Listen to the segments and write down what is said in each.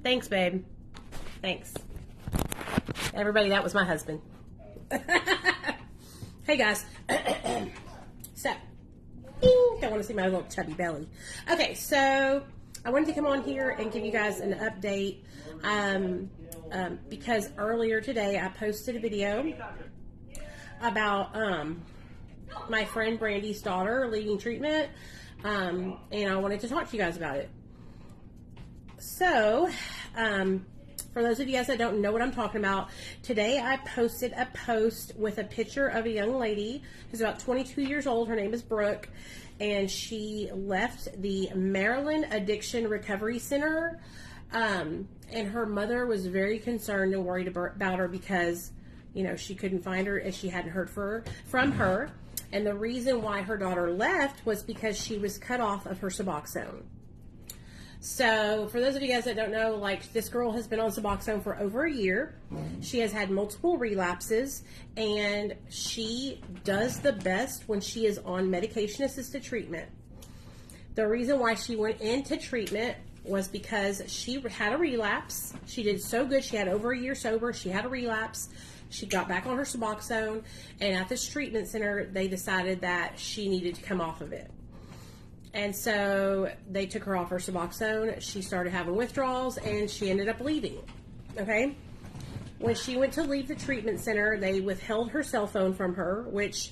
Thanks, babe. Thanks. Everybody, that was my husband. Hey, guys. So, don't want to see my little chubby belly. Okay, so I wanted to come on here and give you guys an update because earlier today I posted a video about my friend Brandy's daughter leaving treatment, and I wanted to talk to you guys about it. So, for those of you guys that don't know what I'm talking about, today I posted a post with a picture of a young lady who's about 22 years old. Her name is Brooke, and she left the Maryland Addiction Recovery Center, and her mother was very concerned and worried about her because, you know, she couldn't find her and she hadn't heard from her. And the reason why her daughter left was because she was cut off of her Suboxone. So, for those of you guys that don't know, like, this girl has been on Suboxone for over a year. She has had multiple relapses, and she does the best when she is on medication-assisted treatment. The reason why she went into treatment was because she had a relapse. She did so good. She had over a year sober. She had a relapse. She got back on her Suboxone, and at this treatment center, they decided that she needed to come off of it. And so they took her off her Suboxone. She started having withdrawals, and she ended up leaving. Okay? When she went to leave the treatment center, they withheld her cell phone from her, which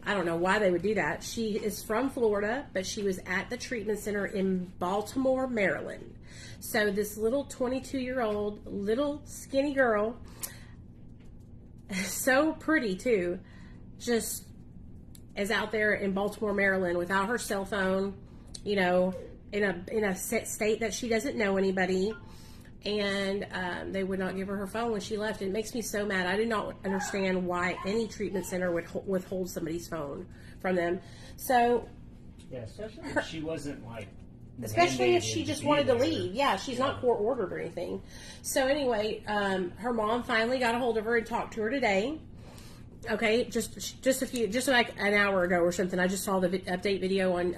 I don't know why they would do that. She is from Florida, but she was at the treatment center in Baltimore, Maryland. So this little 22-year-old, little skinny girl, so pretty too, just is out there in Baltimore, Maryland without her cell phone, you know, in a state that she doesn't know anybody, and they would not give her her phone when she left. It makes me so mad. I do not understand why any treatment center would withhold somebody's phone from them. So, yeah, especially if she wasn't like, especially if she just wanted to leave. Yeah, she's not court ordered or anything. So anyway, her mom finally got a hold of her and talked to her today. Okay, just like an hour ago or something. I just saw the update video on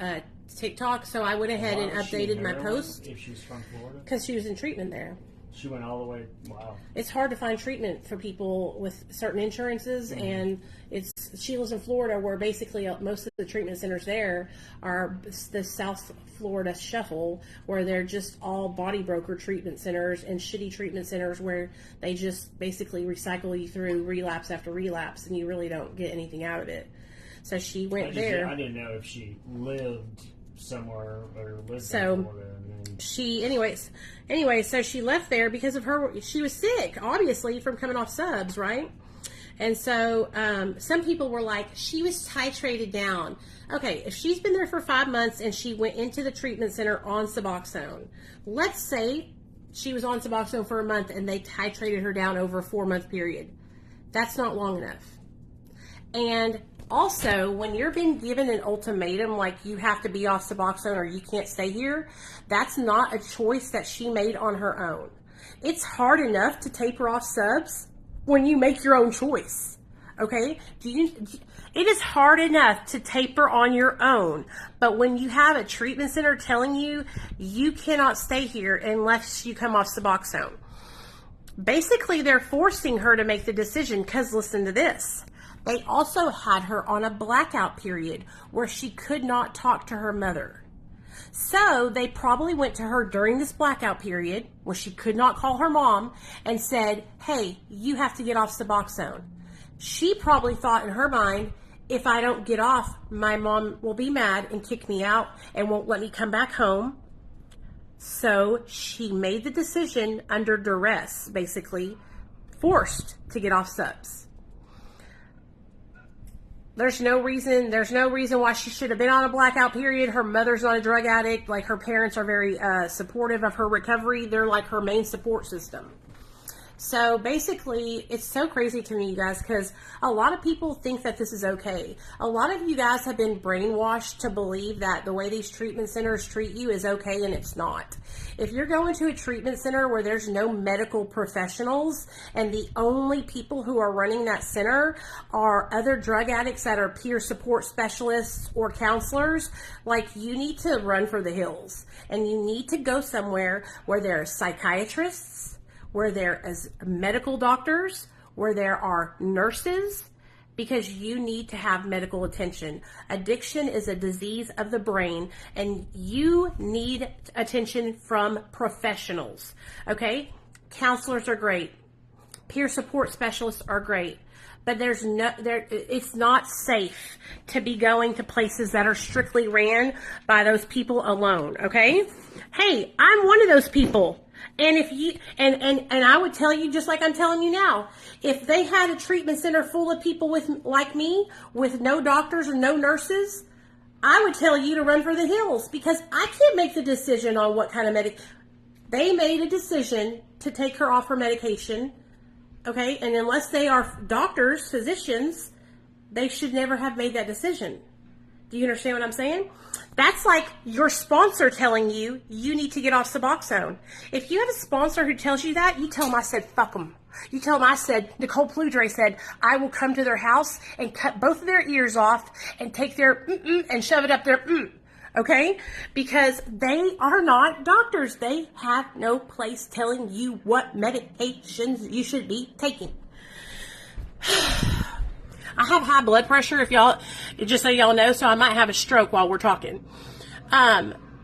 TikTok, so I went ahead and updated my post. If she's from Florida? Because she was in treatment there. She went all the way, wow. It's hard to find treatment for people with certain insurances, and she lives in Florida, where basically most of the treatment centers there are the South Florida shuffle, where they're just all body broker treatment centers and shitty treatment centers where they just basically recycle you through relapse after relapse, and you really don't get anything out of it. So she went there. I didn't know if she lived somewhere or lived in Florida. So she left there because of she was sick, obviously, from coming off subs, right? And so some people were like, she was titrated down. Okay, if she's been there for 5 months and she went into the treatment center on Suboxone, let's say she was on Suboxone for a month and they titrated her down over a 4-month period. That's not long enough. And also, when you're being given an ultimatum, like you have to be off Suboxone or you can't stay here, that's not a choice that she made on her own. It's hard enough to taper off subs when you make your own choice. Okay? It is hard enough to taper on your own, but when you have a treatment center telling you you cannot stay here unless you come off Suboxone, basically they're forcing her to make the decision, because listen to this. They also had her on a blackout period where she could not talk to her mother. So they probably went to her during this blackout period where she could not call her mom and said, hey, you have to get off Suboxone. She probably thought in her mind, if I don't get off, my mom will be mad and kick me out and won't let me come back home. So she made the decision under duress, basically forced to get off subs. There's no reason why she should have been on a blackout period. Her mother's not a drug addict. Like, her parents are very supportive of her recovery. They're like her main support system. So basically, it's so crazy to me, you guys, because a lot of people think that this is okay. A lot of you guys have been brainwashed to believe that the way these treatment centers treat you is okay, and it's not. If you're going to a treatment center where there's no medical professionals and the only people who are running that center are other drug addicts that are peer support specialists or counselors, like, you need to run for the hills. And you need to go somewhere where there are psychiatrists, where there is medical doctors, where there are nurses, because you need to have medical attention. Addiction is a disease of the brain, and you need attention from professionals, okay? Counselors are great. Peer support specialists are great. But it's not safe to be going to places that are strictly ran by those people alone, okay? Hey, I'm one of those people. And if you, and I would tell you, just like I'm telling you now, if they had a treatment center full of people like me, with no doctors or no nurses, I would tell you to run for the hills, because I can't make the decision on what kind of They made a decision to take her off her medication, okay? And unless they are doctors, physicians, they should never have made that decision. Do you understand what I'm saying? That's like your sponsor telling you you need to get off Suboxone. If you have a sponsor who tells you that, you tell them I said, fuck them. You tell them I said, Nicole Pludre said, I will come to their house and cut both of their ears off and take their and shove it up their okay? Because they are not doctors. They have no place telling you what medications you should be taking. I have high blood pressure, just so y'all know, so I might have a stroke while we're talking.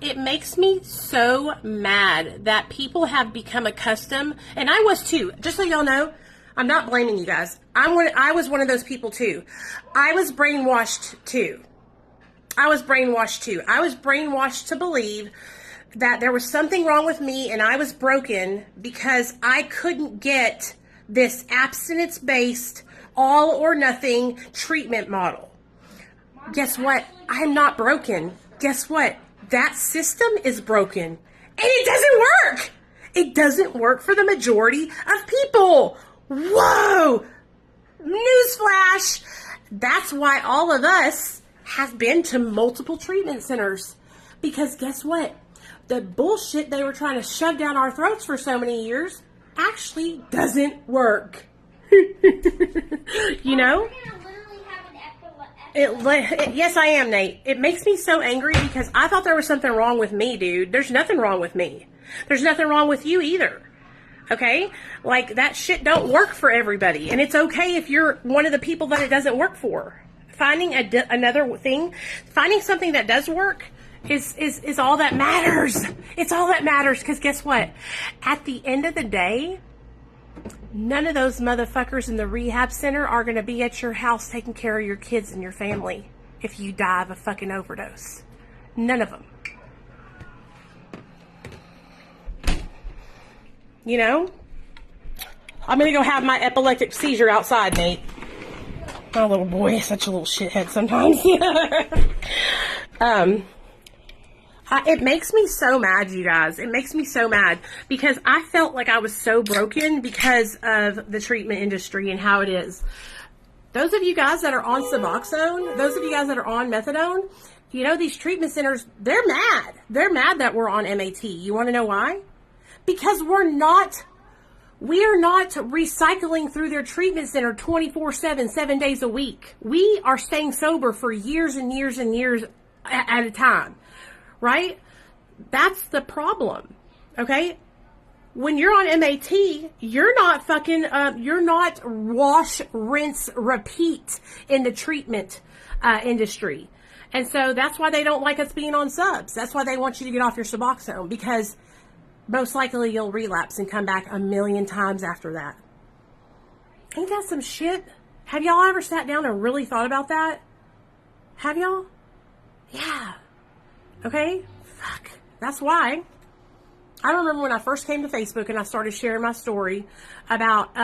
It makes me so mad that people have become accustomed, and I was too, just so y'all know, I'm not blaming you guys. I was one of those people too. I was brainwashed too. I was brainwashed to believe that there was something wrong with me and I was broken because I couldn't get this abstinence-based all or nothing treatment model. Guess what? I'm not broken. Guess what? That system is broken. And it doesn't work. It doesn't work for the majority of people. Whoa! Newsflash! That's why all of us have been to multiple treatment centers. Because guess what? The bullshit they were trying to shove down our throats for so many years actually doesn't work. You know? Yes, I am, Nate. It makes me so angry because I thought there was something wrong with me, dude. There's nothing wrong with me. There's nothing wrong with you either. Okay? Like, that shit don't work for everybody. And it's okay if you're one of the people that it doesn't work for. Finding another thing, finding something that does work is all that matters. It's all that matters, because guess what? At the end of the day, none of those motherfuckers in the rehab center are going to be at your house taking care of your kids and your family if you die of a fucking overdose. None of them. You know? I'm going to go have my epileptic seizure outside, Nate. My little boy is such a little shithead sometimes. It makes me so mad, you guys. It makes me so mad because I felt like I was so broken because of the treatment industry and how it is. Those of you guys that are on Suboxone, those of you guys that are on methadone, you know, these treatment centers, they're mad. They're mad that we're on MAT. You want to know why? Because we are not recycling through their treatment center 24/7, 7 days a week. We are staying sober for years and years and years at a time. Right? That's the problem. Okay? When you're on MAT, you're not you're not wash, rinse, repeat in the treatment industry. And so that's why they don't like us being on subs. That's why they want you to get off your Suboxone, because most likely you'll relapse and come back a million times after that. Ain't that some shit? Have y'all ever sat down and really thought about that? Have y'all? Yeah. Okay? Fuck. That's why. I remember when I first came to Facebook and I started sharing my story about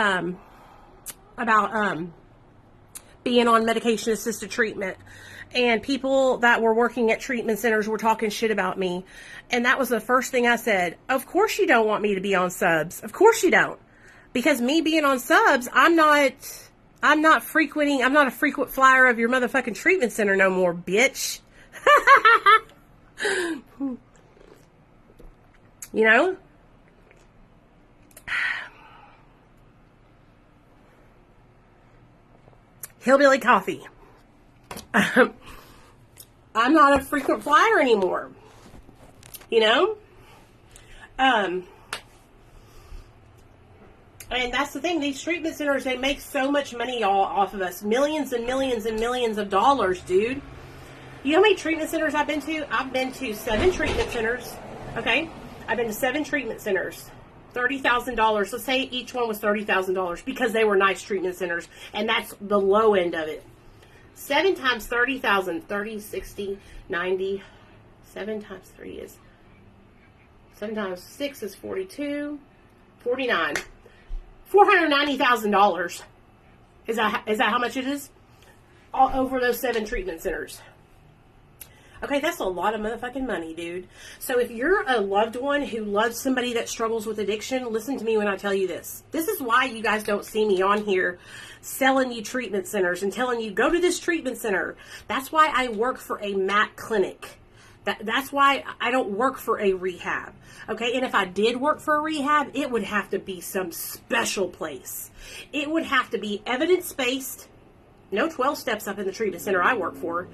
being on medication-assisted treatment. And people that were working at treatment centers were talking shit about me. And that was the first thing I said. Of course you don't want me to be on subs. Of course you don't. Because me being on subs, I'm not a frequent flyer of your motherfucking treatment center no more, bitch. You know? Hillbilly coffee. I'm not a frequent flyer anymore. You know? And that's the thing. These treatment centers, they make so much money all off of us. Millions and millions and millions of dollars, dude. You know how many treatment centers I've been to? I've been to 7 treatment centers. Okay? I've been to 7 treatment centers. $30,000. Let's say each one was $30,000 because they were nice treatment centers. And that's the low end of it. 7 times 30,000. 30, 60, 90. 7 times 3 is... 7 times 6 is 42. 49. $490,000. Is that how much it is? All over those 7 treatment centers. Okay, that's a lot of motherfucking money, dude. So if you're a loved one who loves somebody that struggles with addiction, listen to me when I tell you this. This is why you guys don't see me on here selling you treatment centers and telling you, go to this treatment center. That's why I work for a MAT clinic. That's why I don't work for a rehab. Okay, and if I did work for a rehab, it would have to be some special place. It would have to be evidence-based. No 12 steps up in the treatment center I work for.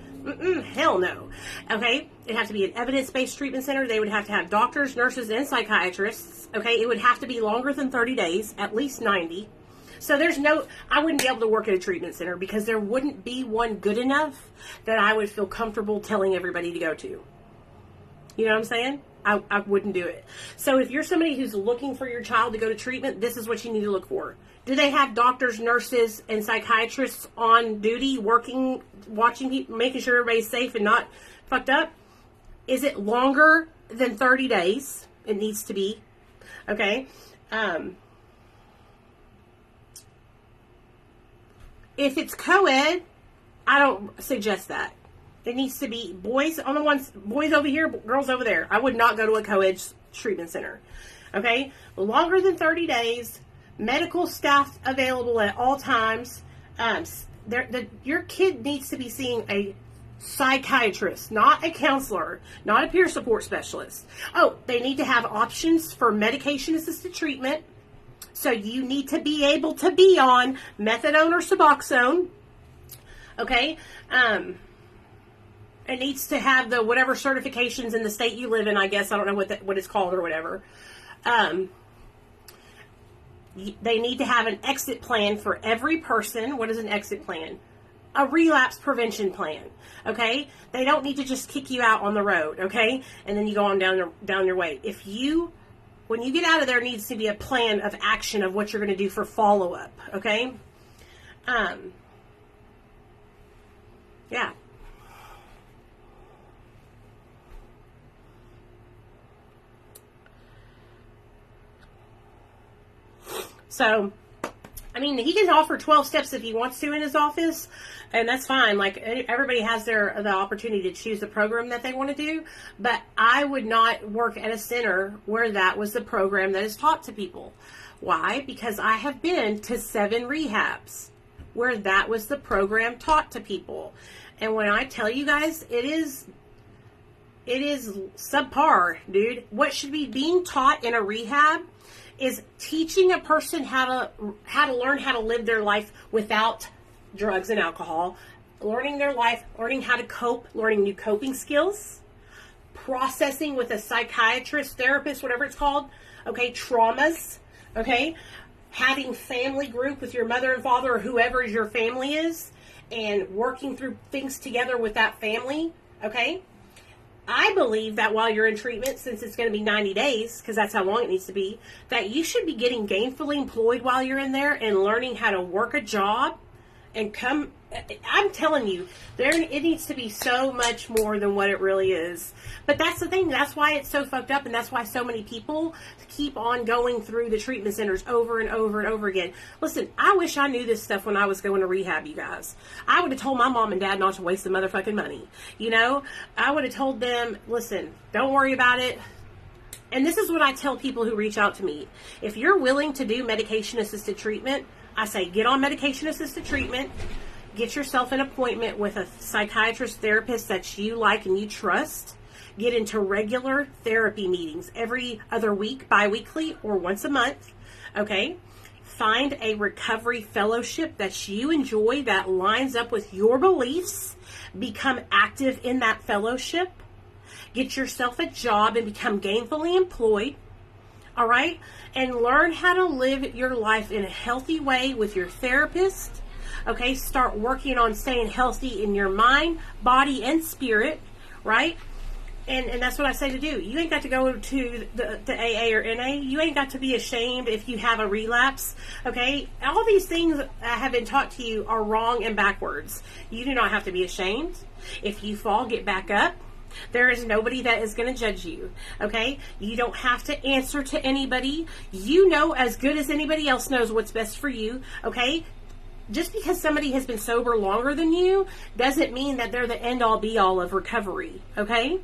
Hell no. Okay? It'd have to be an evidence-based treatment center. They would have to have doctors, nurses, and psychiatrists. Okay? It would have to be longer than 30 days, at least 90. So I wouldn't be able to work at a treatment center because there wouldn't be one good enough that I would feel comfortable telling everybody to go to. You know what I'm saying? I wouldn't do it. So if you're somebody who's looking for your child to go to treatment, this is what you need to look for. Do they have doctors, nurses, and psychiatrists on duty, working, watching people, making sure everybody's safe and not fucked up? Is it longer than 30 days? It needs to be. Okay? If it's co-ed, I don't suggest that. It needs to be boys over here, girls over there. I would not go to a co-ed treatment center. Okay? Longer than 30 days, medical staff available at all times. Your kid needs to be seeing a psychiatrist, not a counselor, not a peer support specialist. Oh, they need to have options for medication-assisted treatment. So you need to be able to be on methadone or Suboxone. Okay? It needs to have the whatever certifications in the state you live in, I guess. I don't know what it's called or whatever. They need to have an exit plan for every person. What is an exit plan? A relapse prevention plan. Okay? They don't need to just kick you out on the road. Okay? And then you go on down your way. When you get out of there, needs to be a plan of action of what you're going to do for follow-up. Okay? Yeah. So, I mean, he can offer 12 steps if he wants to in his office, and that's fine. Like, everybody has the opportunity to choose the program that they want to do, but I would not work at a center where that was the program that is taught to people. Why? Because I have been to 7 rehabs where that was the program taught to people. And when I tell you guys, it is subpar, dude. What should be being taught in a rehab is teaching a person how to learn how to live their life without drugs and alcohol, learning their life, learning how to cope, learning new coping skills, processing with a psychiatrist, therapist, whatever it's called, okay, traumas, okay, having family group with your mother and father or whoever your family is, and working through things together with that family, okay. I believe that while you're in treatment, since it's going to be 90 days, because that's how long it needs to be, that you should be getting gainfully employed while you're in there and learning how to work a job and come. I'm telling you, it needs to be so much more than what it really is. But that's the thing. That's why it's so fucked up, and that's why so many people keep on going through the treatment centers over and over and over again. Listen, I wish I knew this stuff when I was going to rehab, you guys. I would have told my mom and dad not to waste the motherfucking money. You know? I would have told them, listen, don't worry about it. And this is what I tell people who reach out to me. If you're willing to do medication-assisted treatment, I say get on medication-assisted treatment, get yourself an appointment with a psychiatrist, therapist that you like and you trust, get into regular therapy meetings every other week, bi-weekly, or once a month, okay? Find a recovery fellowship that you enjoy that lines up with your beliefs. Become active in that fellowship. Get yourself a job and become gainfully employed. All right? And learn how to live your life in a healthy way with your therapist. Okay? Start working on staying healthy in your mind, body, and spirit. Right? And that's what I say to do. You ain't got to go to the AA or NA. You ain't got to be ashamed if you have a relapse. Okay? All these things I have been taught to you are wrong and backwards. You do not have to be ashamed. If you fall, get back up. There is nobody that is going to judge you. Okay? You don't have to answer to anybody. You know as good as anybody else knows what's best for you. Okay? Just because somebody has been sober longer than you doesn't mean that they're the end-all be-all of recovery. Okay?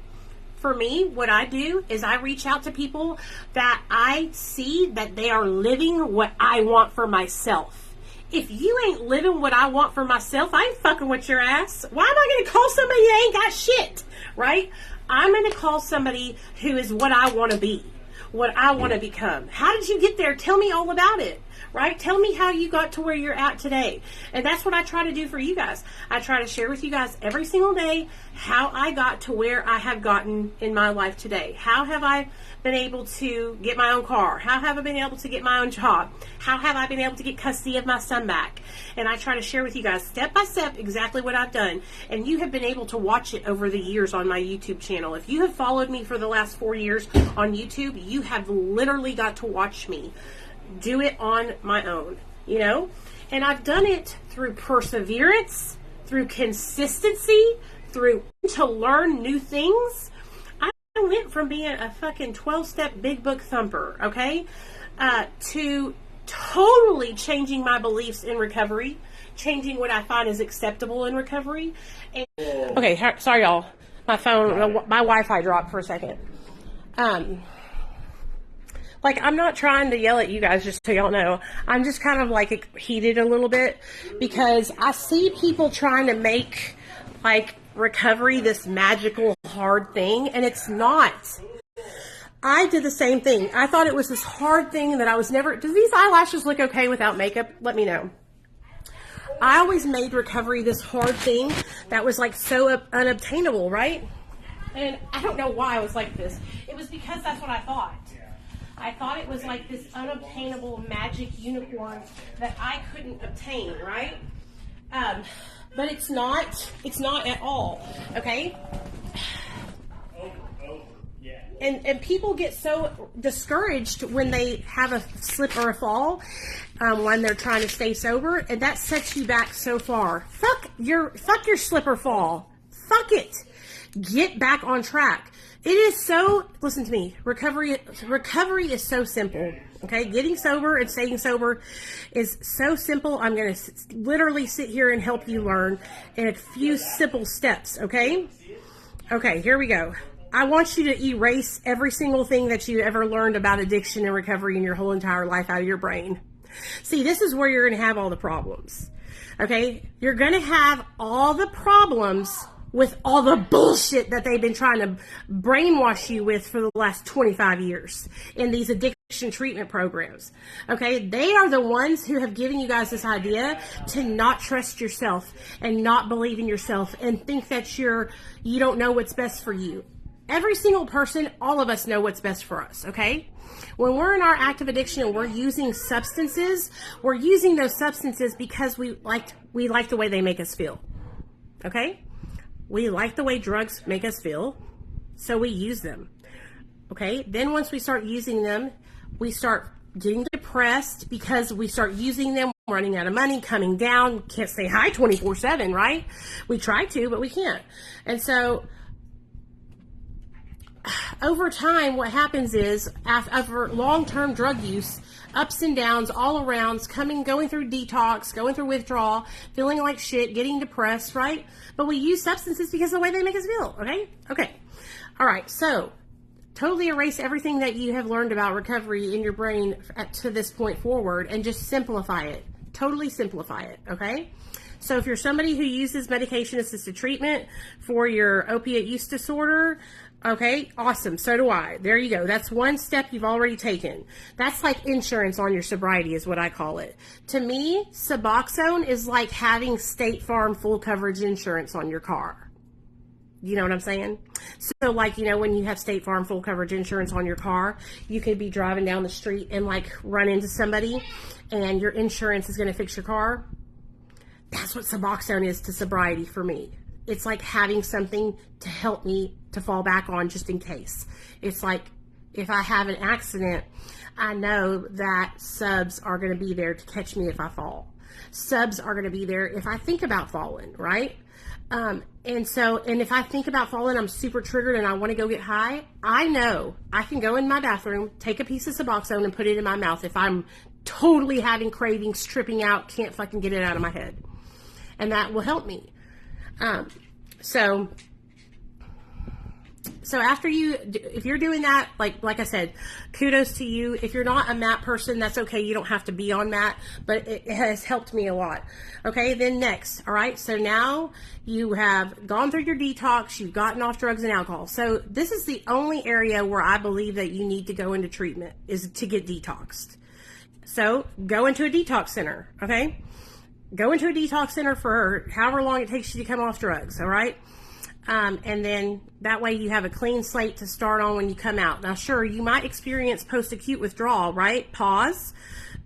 For me, what I do is I reach out to people that I see that they are living what I want for myself. If you ain't living what I want for myself, I ain't fucking with your ass. Why am I going to call somebody that ain't got shit, right? I'm going to call somebody who is what I want to be, what I want to become. How did you get there? Tell me all about it. Right? Tell me how you got to where you're at today. And that's what I try to do for you guys. I try to share with you guys every single day how I got to where I have gotten in my life today. How have I been able to get my own car? How have I been able to get my own job? How have I been able to get custody of my son back? And I try to share with you guys step by step exactly what I've done. And you have been able to watch it over the years on my YouTube channel. If you have followed me for the last 4 years on YouTube, you have literally got to watch me do it on my own, you know? And I've done it through perseverance, through consistency, through to learn new things. I went from being a fucking 12-step big book thumper, okay, to totally changing my beliefs in recovery, changing what I find is acceptable in recovery. And, okay, sorry y'all. My phone, my Wi-Fi dropped for a second. Like, I'm not trying to yell at you guys, just so y'all know. I'm just kind of, like, heated a little bit because I see people trying to make, like, recovery this magical, hard thing, and it's not. I did the same thing. I thought it was this hard thing that I was never... Do these eyelashes look okay without makeup? Let me know. I always made recovery this hard thing that was, like, so unobtainable, right? And I don't know why I was like this. It was because that's what I thought. I thought it was like this unobtainable magic unicorn that I couldn't obtain, right? But it's not at all, okay? And people get so discouraged when they have a slip or a fall when they're trying to stay sober, and that sets you back so far. Fuck your slip or fall. Fuck it. Get back on track. It is so, listen to me, recovery is so simple, okay? Getting sober and staying sober is so simple. I'm going to literally sit here and help you learn in a few simple steps, okay? Okay, here we go. I want you to erase every single thing that you ever learned about addiction and recovery in your whole entire life out of your brain. See, this is where you're going to have all the problems, okay? You're going to have all the problems with all the bullshit that they've been trying to brainwash you with for the last 25 years in these addiction treatment programs. Okay? They are the ones who have given you guys this idea to not trust yourself and not believe in yourself and think that you don't know what's best for you. Every single person, all of us know what's best for us, okay? When we're in our active addiction and we're using substances, we're using those substances because we like the way they make us feel. Okay? We like the way drugs make us feel, so we use them. Okay? Then once we start using them, we start getting depressed because we start using them, running out of money, coming down, can't stay high 24/7, right? We try to, but we can't. And so over time, what happens is after long-term drug use, ups and downs all around, going through detox, going through withdrawal, feeling like shit, getting depressed, right? But we use substances because of the way they make us feel, okay? Okay. All right, so totally erase everything that you have learned about recovery in your brain to this point forward and just simplify it. Totally simplify it, okay? So if you're somebody who uses medication-assisted treatment for your opiate use disorder, okay, awesome. So do I. There you go. That's one step you've already taken. That's like insurance on your sobriety is what I call it. To me, Suboxone is like having State Farm full coverage insurance on your car. You know what I'm saying? So like, you know, when you have State Farm full coverage insurance on your car, you could be driving down the street and like run into somebody and your insurance is going to fix your car. That's what Suboxone is to sobriety for me. It's like having something to help me to fall back on just in case. It's like if I have an accident, I know that subs are going to be there to catch me if I fall. Subs are going to be there if I think about falling, right? And if I think about falling, I'm super triggered and I want to go get high, I know I can go in my bathroom, take a piece of Suboxone and put it in my mouth if I'm totally having cravings, tripping out, can't fucking get it out of my head. And that will help me. So after if you're doing that, like I said, kudos to you. If you're not a MAT person, that's okay. You don't have to be on MAT, but it has helped me a lot. Okay, then next, all right, so now you have gone through your detox, you've gotten off drugs and alcohol. So this is the only area where I believe that you need to go into treatment is to get detoxed. So go into a detox center, okay? Go into a detox center for however long it takes you to come off drugs, all right? And then that way you have a clean slate to start on when you come out. Now, sure, you might experience post-acute withdrawal, right? Pause.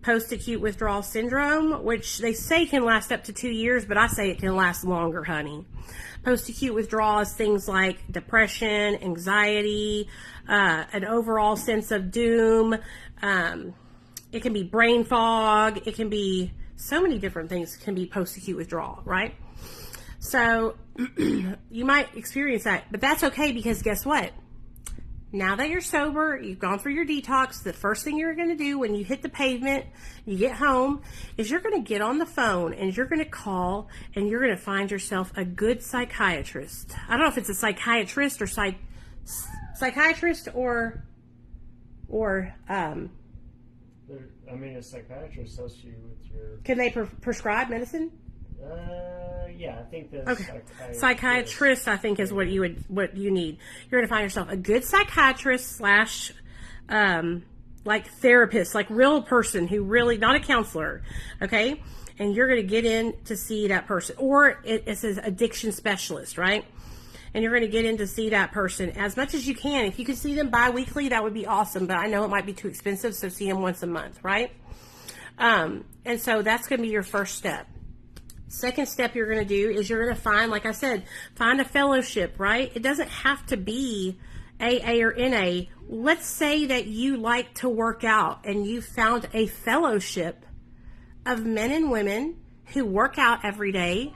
Post-acute withdrawal syndrome, which they say can last up to 2 years, but I say it can last longer, honey. Post-acute withdrawal is things like depression, anxiety, an overall sense of doom. It can be brain fog. It can be so many different things can be post-acute withdrawal, right? So you might experience that, but that's okay because guess what? Now that you're sober, you've gone through your detox, the first thing you're going to do when you hit the pavement, you get home, is you're going to get on the phone and you're going to call and you're going to find yourself a good psychiatrist. I don't know if it's a psychiatrist or psychiatrist or I mean, a psychiatrist helps you with your... Can they prescribe medicine? Yeah, I think that's okay. Psychiatrist, I think, is what you need. You're going to find yourself a good psychiatrist / like therapist, like real person who really, not a counselor, okay? And you're going to get in to see that person. Or it says addiction specialist, right? And you're going to get in to see that person as much as you can. If you could see them bi-weekly, that would be awesome. But I know it might be too expensive, so see them once a month, right? And so that's going to be your first step. Second step you're going to do is you're going to find, like I said, find a fellowship, right? It doesn't have to be AA or NA. Let's say that you like to work out and you found a fellowship of men and women who work out every day.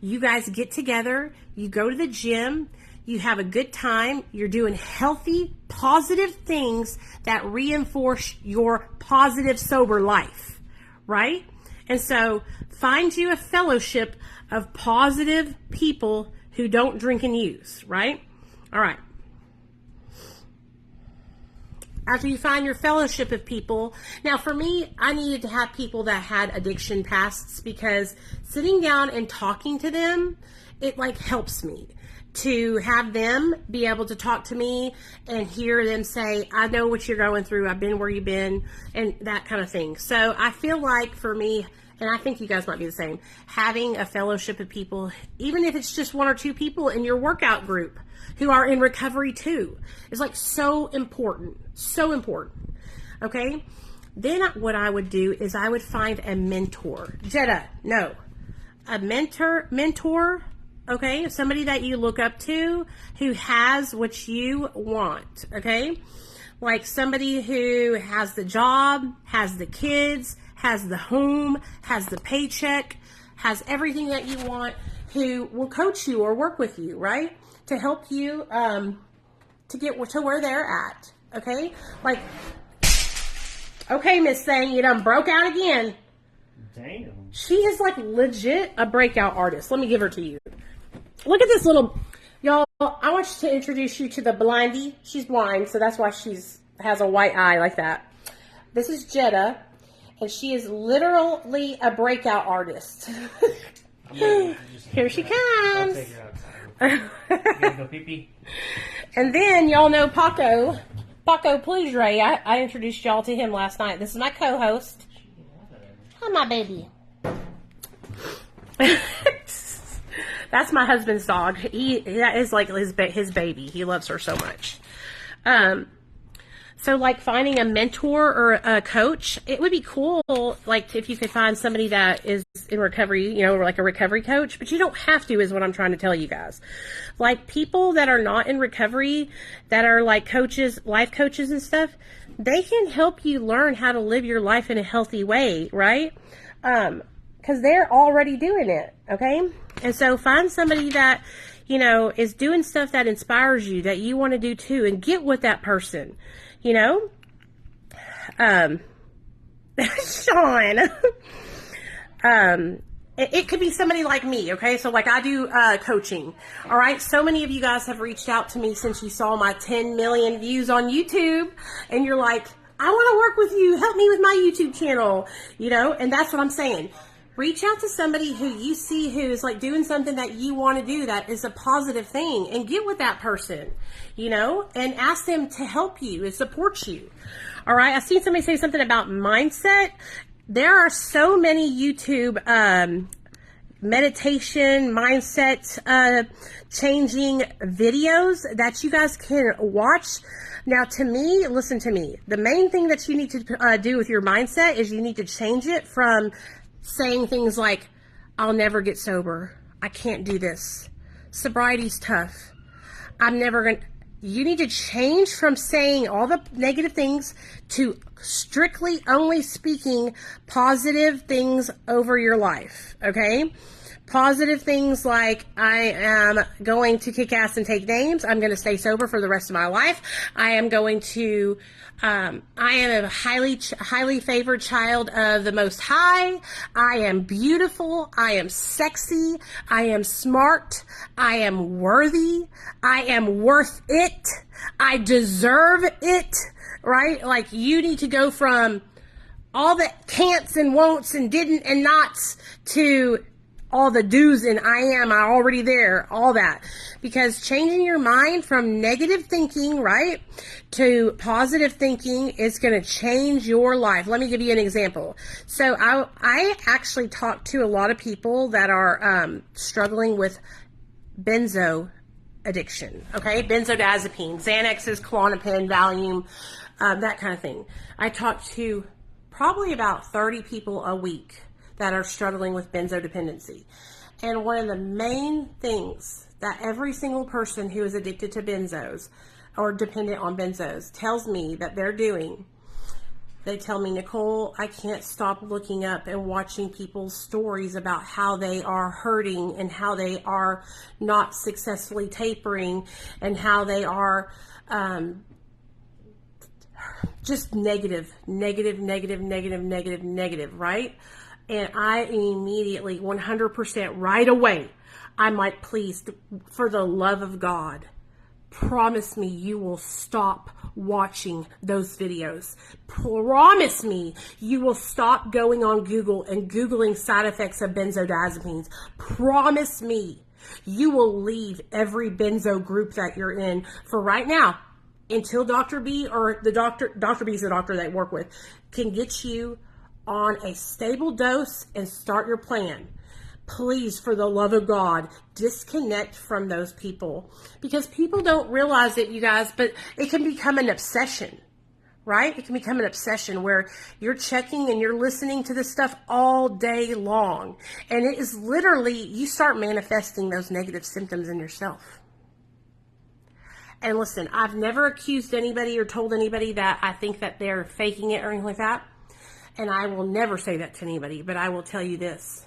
You guys get together, you go to the gym, you have a good time, you're doing healthy, positive things that reinforce your positive, sober life, right? And so find you a fellowship of positive people who don't drink and use, right? All right. After you find your fellowship of people, now for me, I needed to have people that had addiction pasts because sitting down and talking to them, it like helps me to have them be able to talk to me and hear them say, I know what you're going through. I've been where you've been and that kind of thing. So I feel like for me, and I think you guys might be the same, having a fellowship of people, even if it's just 1 or 2 people in your workout group who are in recovery too, is like so important. So important. Okay? Then what I would do is I would find a mentor. A mentor, okay? Somebody that you look up to who has what you want, okay? Like somebody who has the job, has the kids, has the home, has the paycheck, has everything that you want, who will coach you or work with you, right? To help you to get to where they're at, okay? Like, okay, Miss Thing, you done broke out again. Damn. She is like legit a breakout artist. Let me give her to you. Look at this little, y'all, I want to introduce you to the blindie. She's blind, so that's why she's has a white eye like that. This is Jetta, and she is literally a breakout artist. Here she comes. I'll take her outside. You gotta go pee-pee? And then y'all know Paco. Paco Plugere. I introduced y'all to him last night. This is my co-host. Hi, my baby. That's my husband's dog. That is like his baby. He loves her so much. So like finding a mentor or a coach, it would be cool, like if you could find somebody that is in recovery, you know, like a recovery coach, but you don't have to, is what I'm trying to tell you guys. Like people that are not in recovery, that are like coaches, life coaches and stuff, they can help you learn how to live your life in a healthy way, right? Because they're already doing it, okay? And so find somebody that, you know, is doing stuff that inspires you, that you want to do too, and get with that person. You know, Sean, it could be somebody like me. Okay. So like I do, coaching. All right. So many of you guys have reached out to me since you saw my 10 million views on YouTube, and you're like, I want to work with you. Help me with my YouTube channel, you know? And that's what I'm saying. Reach out to somebody who you see who is like doing something that you want to do that is a positive thing, and get with that person, you know, and ask them to help you and support you. All right. I've seen somebody say something about mindset. There are so many YouTube, meditation, mindset, changing videos that you guys can watch. Now, to me, listen to me. The main thing that you need to do with your mindset is you need to change it from saying things like, I'll never get sober. I can't do this. Sobriety's tough. I'm never going to. You need to change from saying all the negative things to strictly only speaking positive things over your life. Okay? Positive things like, I am going to kick ass and take names. I'm going to stay sober for the rest of my life. I am going to, I am a highly favored child of the Most High. I am beautiful. I am sexy. I am smart. I am worthy. I am worth it. I deserve it. Right? Like you need to go from all the can'ts and won'ts and didn't and nots to all the do's and I'm already there, all that. Because changing your mind from negative thinking, right, to positive thinking is going to change your life. Let me give you an example. So I actually talk to a lot of people that are struggling with benzo addiction, okay? Benzodiazepines, Xanaxes, Klonopin, Valium, that kind of thing. I talk to probably about 30 people a week that are struggling with benzodependency. And one of the main things that every single person who is addicted to benzos or dependent on benzos tells me that they're doing, they tell me, Nicole, I can't stop looking up and watching people's stories about how they are hurting and how they are not successfully tapering and how they are just negative, right? And I immediately, 100% right away, I'm like, please, for the love of God, promise me you will stop watching those videos. Promise me you will stop going on Google and Googling side effects of benzodiazepines. Promise me you will leave every benzo group that you're in for right now until Dr. B or Dr. B is the doctor that I work with, can get you on a stable dose and start your plan. Please, for the love of God, disconnect from those people, because people don't realize it, you guys, but it can become an obsession, right? It can become an obsession where you're checking and you're listening to this stuff all day long. And it is literally, you start manifesting those negative symptoms in yourself. And listen, I've never accused anybody or told anybody that I think that they're faking it or anything like that. And I will never say that to anybody, but I will tell you this.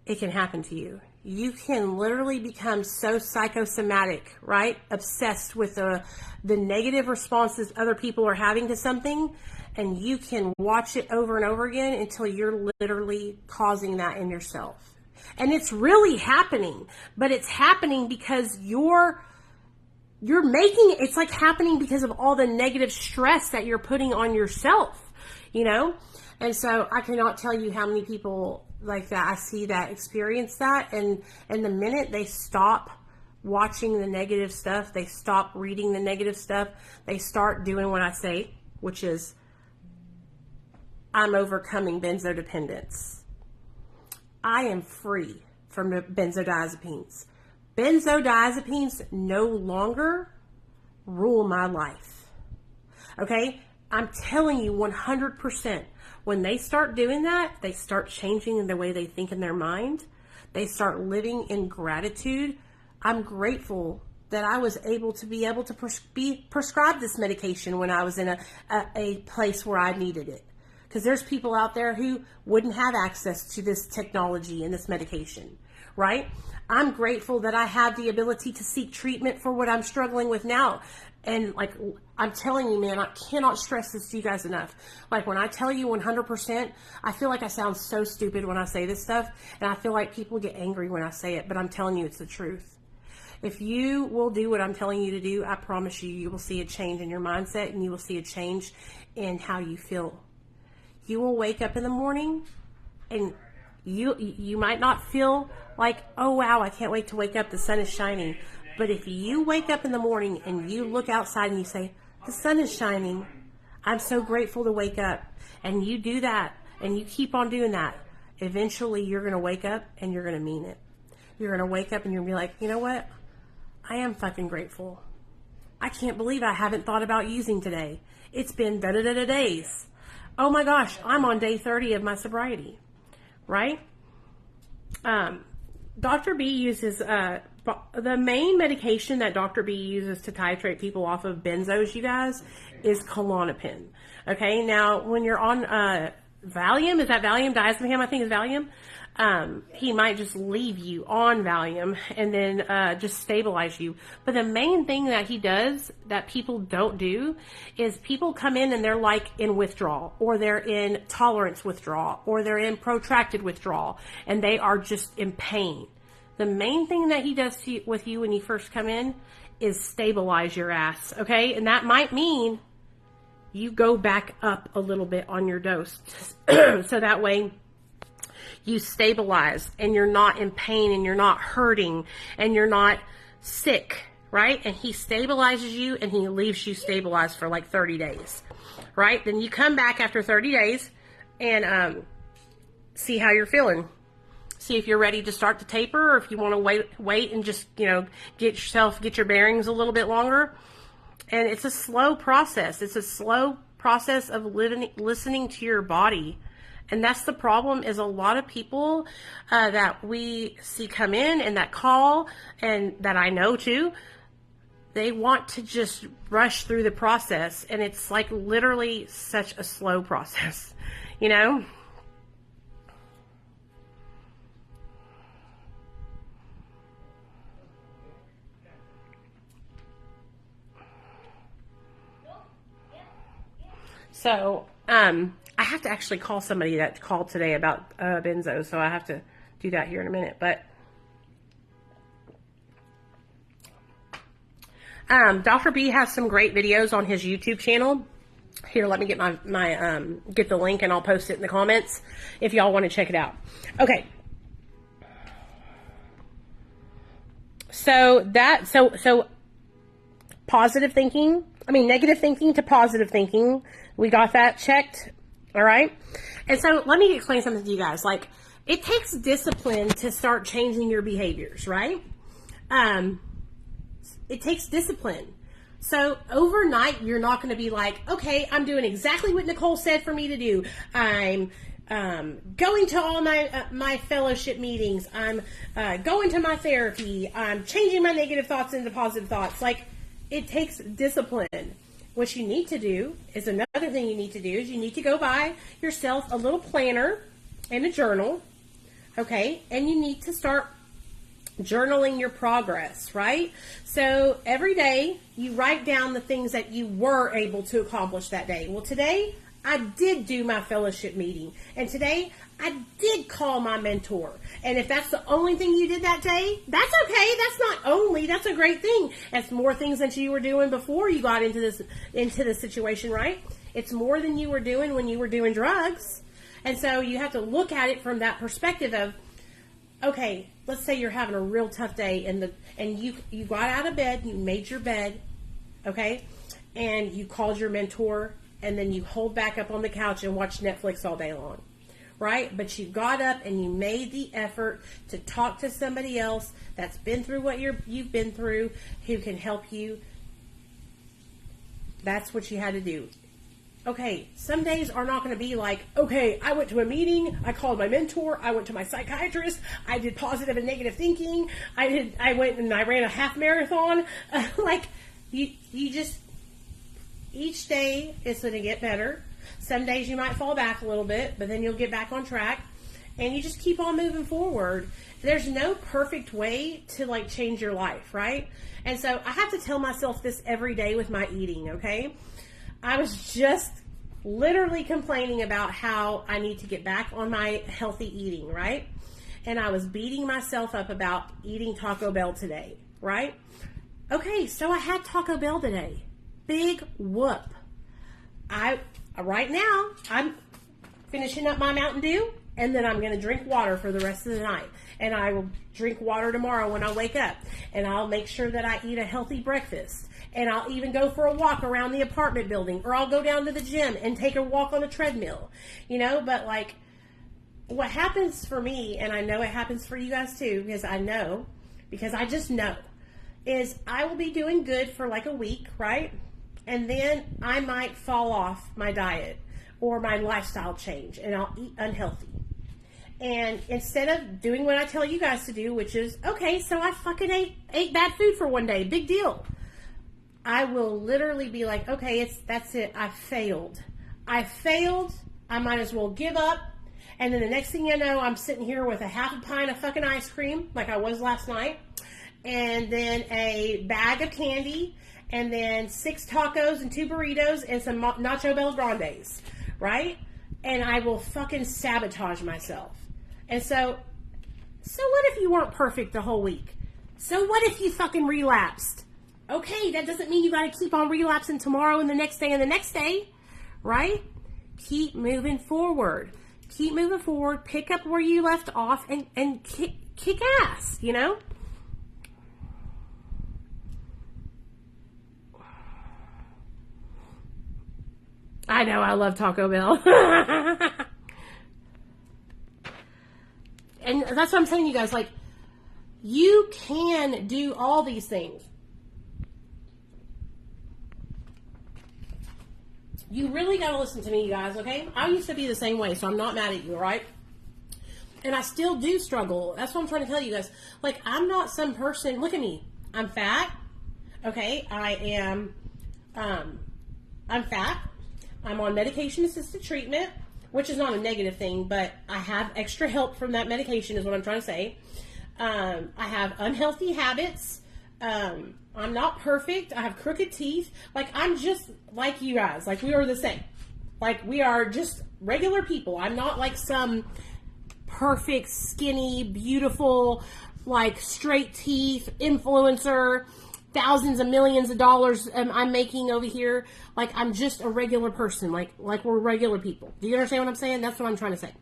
It can happen to you. You can literally become so psychosomatic, right? Obsessed with the negative responses other people are having to something, and you can watch it over and over again until you're literally causing that in yourself. And it's really happening, but it's happening because you're making, it's like happening because of all the negative stress that you're putting on yourself, you know? And so I cannot tell you how many people like that I see that experience that. And the minute they stop watching the negative stuff, they stop reading the negative stuff, they start doing what I say, which is, I'm overcoming benzodependence. I am free from the benzodiazepines. Benzodiazepines no longer rule my life. Okay? I'm telling you 100%. When they start doing that, they start changing the way they think in their mind. They start living in gratitude. I'm grateful that I was able to be prescribed this medication when I was in a place where I needed it. Because there's people out there who wouldn't have access to this technology and this medication, right? I'm grateful that I have the ability to seek treatment for what I'm struggling with now. And like, I'm telling you, man, I cannot stress this to you guys enough. Like when I tell you 100%, I feel like I sound so stupid when I say this stuff. And I feel like people get angry when I say it, but I'm telling you, it's the truth. If you will do what I'm telling you to do, I promise you, you will see a change in your mindset and you will see a change in how you feel. You will wake up in the morning and you might not feel like, oh wow, I can't wait to wake up, the sun is shining. But if you wake up in the morning and you look outside and you say, the sun is shining, I'm so grateful to wake up, and you do that and you keep on doing that, eventually you're going to wake up and you're going to mean it. You're going to wake up and you're going to be like, you know what? I am fucking grateful. I can't believe I haven't thought about using today. It's been da-da-da-da days. Oh my gosh, I'm on day 30 of my sobriety, right? Dr. B uses, the main medication that Dr. B uses to titrate people off of benzos, you guys, is Klonopin. Okay, now when you're on Valium, is that Valium? Diazepam, I think is Valium. He might just leave you on Valium and then just stabilize you. But the main thing that he does that people don't do is people come in and they're like in withdrawal, or they're in tolerance withdrawal, or they're in protracted withdrawal, and they are just in pain. The main thing that he does with you when you first come in is stabilize your ass, okay? And that might mean you go back up a little bit on your dose so that way you stabilize and you're not in pain and you're not hurting and you're not sick, right? And he stabilizes you and he leaves you stabilized for like 30 days, right? Then you come back after 30 days and see how you're feeling. See if you're ready to start to taper, or if you want to wait and just, you know, get your bearings a little bit longer. And it's a slow process. It's a slow process of listening to your body. And that's the problem, is a lot of people that we see come in and that call, and that I know too, they want to just rush through the process. And it's like literally such a slow process, you know? So, I have to actually call somebody that called today about benzos, so I have to do that here in a minute. But Dr. B has some great videos on his YouTube channel. Here, let me get get the link and I'll post it in the comments if y'all want to check it out. Okay. So positive thinking, negative thinking to positive thinking. We got that checked. All right. And so let me explain something to you guys. Like, it takes discipline to start changing your behaviors, right? It takes discipline. So overnight, you're not going to be like, okay, I'm doing exactly what Nicole said for me to do. I'm going to all my fellowship meetings. I'm going to my therapy. I'm changing my negative thoughts into positive thoughts. Like, it takes discipline. What you need to do is, another thing you need to do is you need to go buy yourself a little planner and a journal, okay? And you need to start journaling your progress, right? So every day you write down the things that you were able to accomplish that day. Well, today I did do my fellowship meeting. And today, I did call my mentor. And if that's the only thing you did that day, that's okay. That's not only. That's a great thing. That's more things than you were doing before you got into this situation, right? It's more than you were doing when you were doing drugs. And so you have to look at it from that perspective of, okay, let's say you're having a real tough day and you got out of bed, you made your bed, okay, and you called your mentor, and then you hold back up on the couch and watch Netflix all day long, right? But you got up and you made the effort to talk to somebody else that's been through what you've been through, who can help you. That's what you had to do. Okay, some days are not going to be like, okay, I went to a meeting, I called my mentor, I went to my psychiatrist, I did positive and negative thinking, I went and I ran a half marathon. Like, you just, each day is going to get better. Some days you might fall back a little bit, but then you'll get back on track, and you just keep on moving forward. There's no perfect way to, like, change your life, right? And so I have to tell myself this every day with my eating, okay? I was just literally complaining about how I need to get back on my healthy eating, right? And I was beating myself up about eating Taco Bell today, right? Okay, so I had Taco Bell today. Big whoop. Right now, I'm finishing up my Mountain Dew, and then I'm going to drink water for the rest of the night. And I will drink water tomorrow when I wake up. And I'll make sure that I eat a healthy breakfast. And I'll even go for a walk around the apartment building, or I'll go down to the gym and take a walk on a treadmill, but like, what happens for me, and I know it happens for you guys too, because I just know, is I will be doing good for like a week, right? And then I might fall off my diet or my lifestyle change, and I'll eat unhealthy. And instead of doing what I tell you guys to do, which is, okay, so I fucking ate bad food for one day, big deal. I will literally be like, okay, that's it. I failed. I might as well give up. And then the next thing you know, I'm sitting here with a half a pint of fucking ice cream, like I was last night, and then a bag of candy, and then 6 tacos and 2 burritos and some Nacho Bel Grandes, right? And I will fucking sabotage myself. And so what if you weren't perfect the whole week? So what if you fucking relapsed? Okay, that doesn't mean you got to keep on relapsing tomorrow and the next day and the next day, right? Keep moving forward. Keep moving forward. Pick up where you left off and kick ass, I know, I love Taco Bell. And that's what I'm telling you guys, like, you can do all these things. You really got to listen to me, you guys, okay? I used to be the same way, so I'm not mad at you, right? And I still do struggle. That's what I'm trying to tell you guys. Like, I'm not some person, look at me. I'm fat, okay? I'm fat. I'm on medication-assisted treatment, which is not a negative thing, but I have extra help from that medication is what I'm trying to say. I have unhealthy habits. I'm not perfect. I have crooked teeth. Like, I'm just like you guys. Like, we are the same. Like, we are just regular people. I'm not like some perfect, skinny, beautiful, like, straight teeth influencer, thousands of millions of dollars I'm making over here. Like, I'm just a regular person. Like we're regular people. Do you understand what I'm saying? That's what I'm trying to say.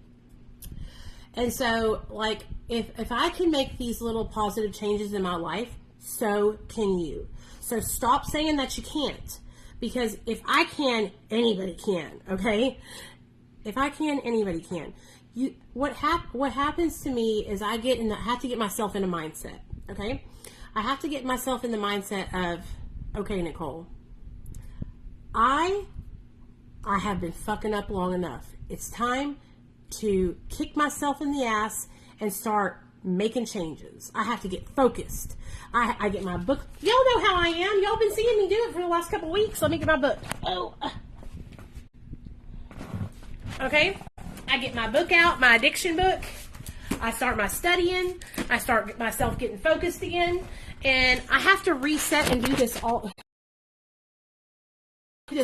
And so, like, if I can make these little positive changes in my life, so can you. So stop saying that you can't. Because if I can, anybody can, okay? If I can, anybody can. What happens to me is I have to get myself in a mindset, okay? I have to get myself in the mindset of, okay, Nicole, I have been fucking up long enough. It's time to kick myself in the ass and start making changes. I have to get focused. I get my book. Y'all know how I am. Y'all been seeing me do it for the last couple weeks. Let me get my book. Okay. I get my book out, my addiction book. I start my studying. I start myself getting focused again. And I have to reset and do this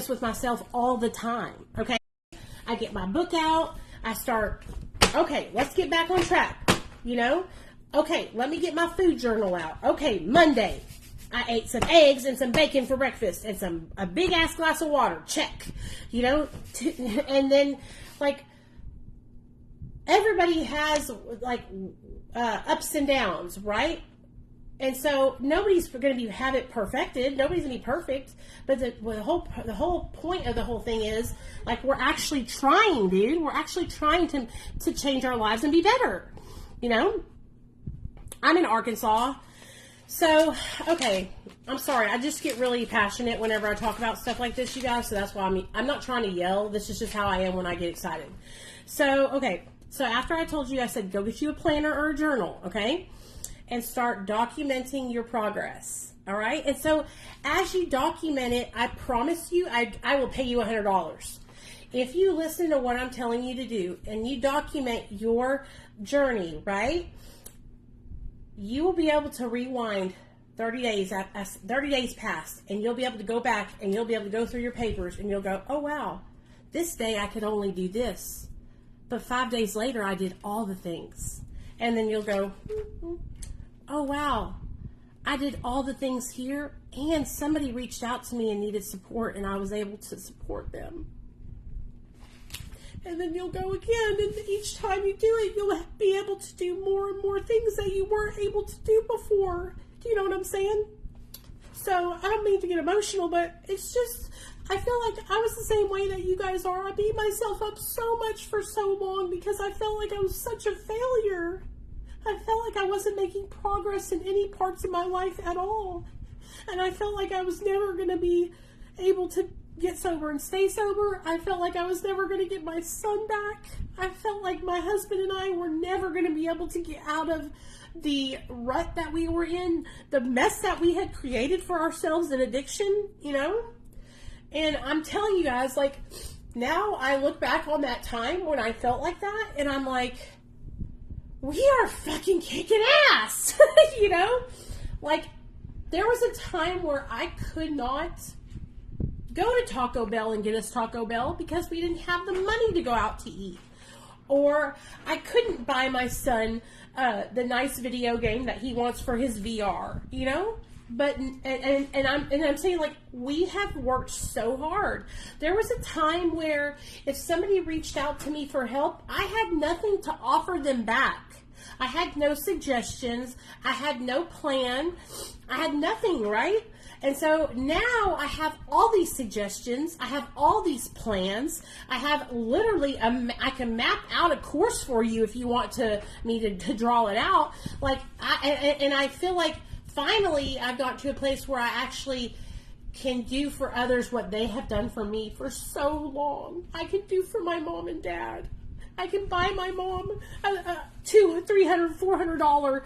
with myself all the time. Okay. I get my book out. I start, okay, let's get back on track, you know? Okay, let me get my food journal out. Okay, Monday, I ate some eggs and some bacon for breakfast and a big ass glass of water. Check, you know? And then, like, everybody has, like, ups and downs, right? And so nobody's going to have it perfected. Nobody's going to be perfect. But the whole point of the whole thing is, like, we're actually trying, dude. We're actually trying to change our lives and be better. You know? I'm in Arkansas. So, okay. I'm sorry. I just get really passionate whenever I talk about stuff like this, you guys. So that's why I'm not trying to yell. This is just how I am when I get excited. So, okay. So after I told you, I said, go get you a planner or a journal, okay? And start documenting your progress, all right? And so as you document it, I promise you, I will pay you $100. If you listen to what I'm telling you to do and you document your journey, right, you will be able to rewind 30 days, 30 days past, and you'll be able to go back and you'll be able to go through your papers and you'll go, oh, wow, this day I could only do this. But 5 days later, I did all the things. And then you'll go, oh, wow, I did all the things here, and somebody reached out to me and needed support, and I was able to support them. And then you'll go again, and each time you do it, you'll be able to do more and more things that you weren't able to do before. Do you know what I'm saying? So, I don't mean to get emotional, but it's just, I feel like I was the same way that you guys are. I beat myself up so much for so long because I felt like I was such a failure. I felt like I wasn't making progress in any parts of my life at all. And I felt like I was never going to be able to get sober and stay sober. I felt like I was never going to get my son back. I felt like my husband and I were never going to be able to get out of the rut that we were in, the mess that we had created for ourselves in addiction, you know? And I'm telling you guys, like, now I look back on that time when I felt like that, and I'm like, we are fucking kicking ass, you know? Like, there was a time where I could not go to Taco Bell and get us Taco Bell because we didn't have the money to go out to eat. Or I couldn't buy my son the nice video game that he wants for his VR, you know? But, and I'm saying, like, we have worked so hard. There was a time where if somebody reached out to me for help, I had nothing to offer them back. I had no suggestions. I had no plan. I had nothing, right? And so now I have all these suggestions. I have all these plans. I have literally, I can map out a course for you if you want me to draw it out. Like, I feel like finally I've got to a place where I actually can do for others what they have done for me for so long. I can do for my mom and dad. I can buy my mom $200, $300, $400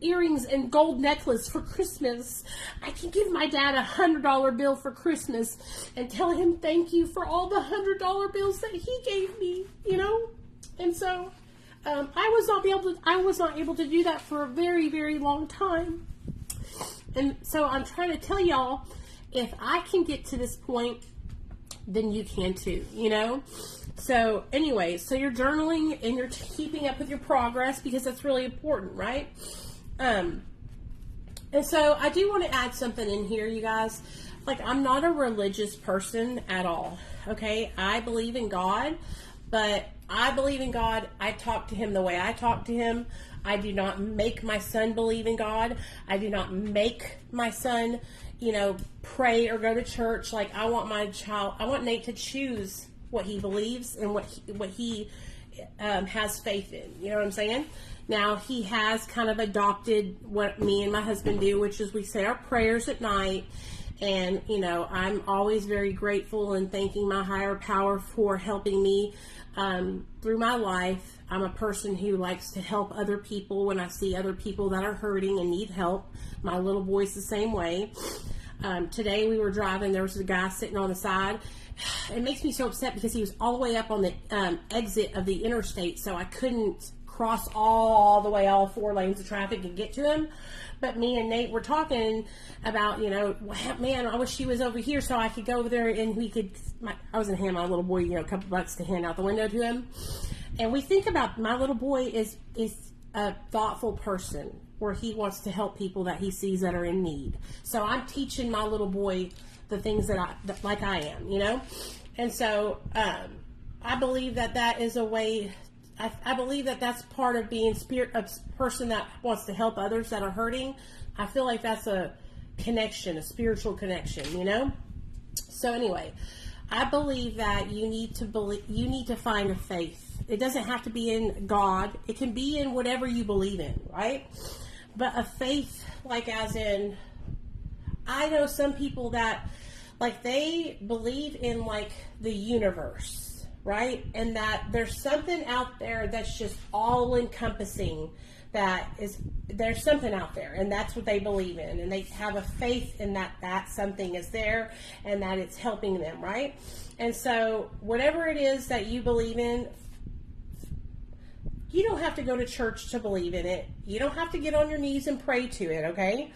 earrings and gold necklace for Christmas. I can give my dad $100 bill for Christmas and tell him thank you for all the $100 bills that he gave me, you know? And so I was not able to do that for a very, very long time. And so I'm trying to tell y'all, if I can get to this point, then you can too, you know? So anyway, so you're journaling and you're keeping up with your progress because that's really important, right? And so I do want to add something in here, you guys. Like, I'm not a religious person at all, okay? I believe in God, but I believe in God. I talk to him the way I talk to him. I do not make my son believe in God. I do not make my son, you know, pray or go to church. Like, I want Nate to choose what he believes and what he has faith in. You know what I'm saying? Now, he has kind of adopted what me and my husband do, which is we say our prayers at night. And, you know, I'm always very grateful and thanking my higher power for helping me through my life. I'm a person who likes to help other people when I see other people that are hurting and need help. My little boy's the same way. Today we were driving. There was a guy sitting on the side. It makes me so upset because he was all the way up on the exit of the interstate, so I couldn't cross all 4 lanes of traffic and get to him. But me and Nate were talking about, you know, man, I wish she was over here so I could go over there and we could, I was going to hand my little boy, you know, a couple bucks to hand out the window to him. And we think about my little boy is a thoughtful person where he wants to help people that he sees that are in need. So I'm teaching my little boy the things that like I am, you know? And so I believe that is a way, I believe that that's part of being a person that wants to help others that are hurting. I feel like that's a connection, a spiritual connection, you know? So anyway, I believe that you need to find a faith. It doesn't have to be in God. It can be in whatever you believe in, right? But a faith, like as in, I know some people that, like, they believe in, like, the universe, right? And that there's something out there that's just all-encompassing, there's something out there, and that's what they believe in. And they have a faith in that something is there and that it's helping them, right? And so whatever it is that you believe in, you don't have to go to church to believe in it. You don't have to get on your knees and pray to it, okay?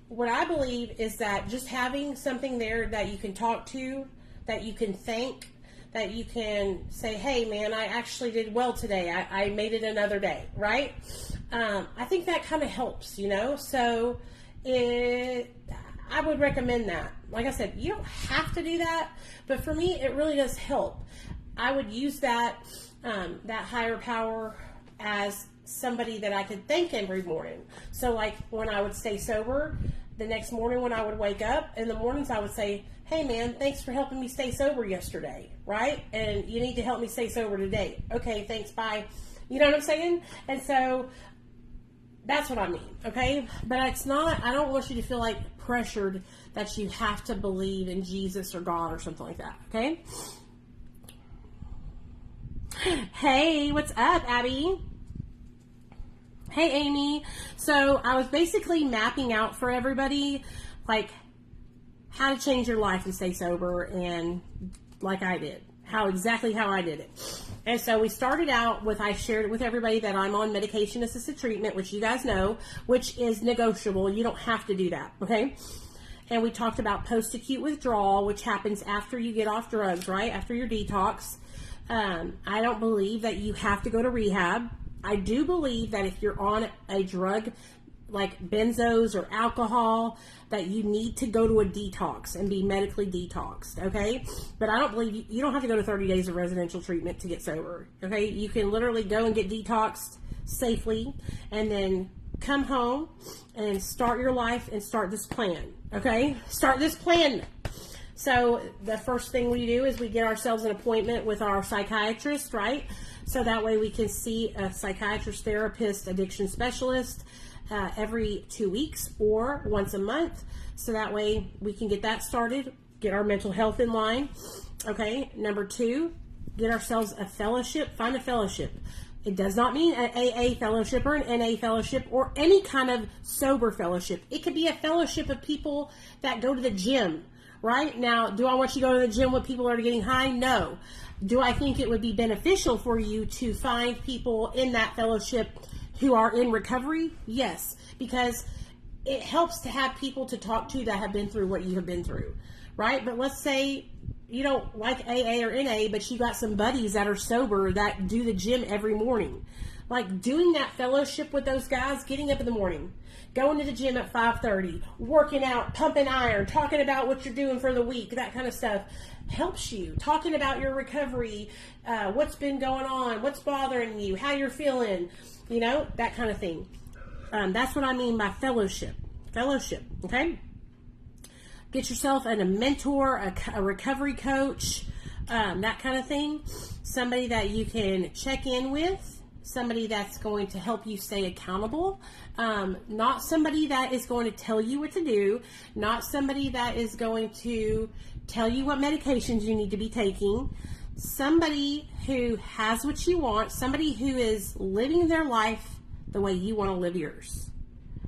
What I believe is that just having something there that you can talk to, that you can thank, that you can say, hey, man, I actually did well today. I made it another day, right? I think that kind of helps, you know? So I would recommend that. Like I said, you don't have to do that, but for me, it really does help. I would use that higher power as somebody that I could thank every morning. So like when I would stay sober, the next morning when I would wake up, in the mornings I would say, hey man, thanks for helping me stay sober yesterday, right? And you need to help me stay sober today. Okay, thanks, bye. You know what I'm saying? And so that's what I mean, okay? But it's not, I don't want you to feel like pressured that you have to believe in Jesus or God or something like that, okay? Hey, what's up, Abby? Hey, Amy. So I was basically mapping out for everybody, like, how to change your life and stay sober, and like I did, exactly how I did it. And so we started out with, I shared it with everybody that I'm on medication-assisted treatment, which you guys know, which is negotiable. You don't have to do that, okay? And we talked about post-acute withdrawal, which happens after you get off drugs, right? After your detox. I don't believe that you have to go to rehab. I do believe that if you're on a drug like benzos or alcohol, that you need to go to a detox and be medically detoxed, okay? But I don't believe you don't have to go to 30 days of residential treatment to get sober, okay? You can literally go and get detoxed safely and then come home and start your life and start this plan, okay? Start this plan. So the first thing we do is we get ourselves an appointment with our psychiatrist, right? So that way we can see a psychiatrist, therapist, addiction specialist every 2 weeks or once a month. So that way we can get that started, get our mental health in line. Okay, number 2, get ourselves a fellowship, find a fellowship. It does not mean an AA fellowship or an NA fellowship or any kind of sober fellowship. It could be a fellowship of people that go to the gym. Right? Now, do I want you to go to the gym with people that are getting high? No. Do I think it would be beneficial for you to find people in that fellowship who are in recovery? Yes, because it helps to have people to talk to that have been through what you have been through, right? But let's say you don't like AA or NA, but you got some buddies that are sober that do the gym every morning. Like doing that fellowship with those guys, getting up in the morning, going to the gym at 5:30, working out, pumping iron, talking about what you're doing for the week, that kind of stuff helps you. Talking about your recovery, what's been going on, what's bothering you, how you're feeling, you know, that kind of thing. That's what I mean by fellowship. Fellowship, okay? Get yourself a mentor, a recovery coach, that kind of thing. Somebody that you can check in with. Somebody that's going to help you stay accountable, not somebody that is going to tell you what to do, not somebody that is going to tell you what medications you need to be taking, somebody who has what you want, somebody who is living their life the way you want to live yours.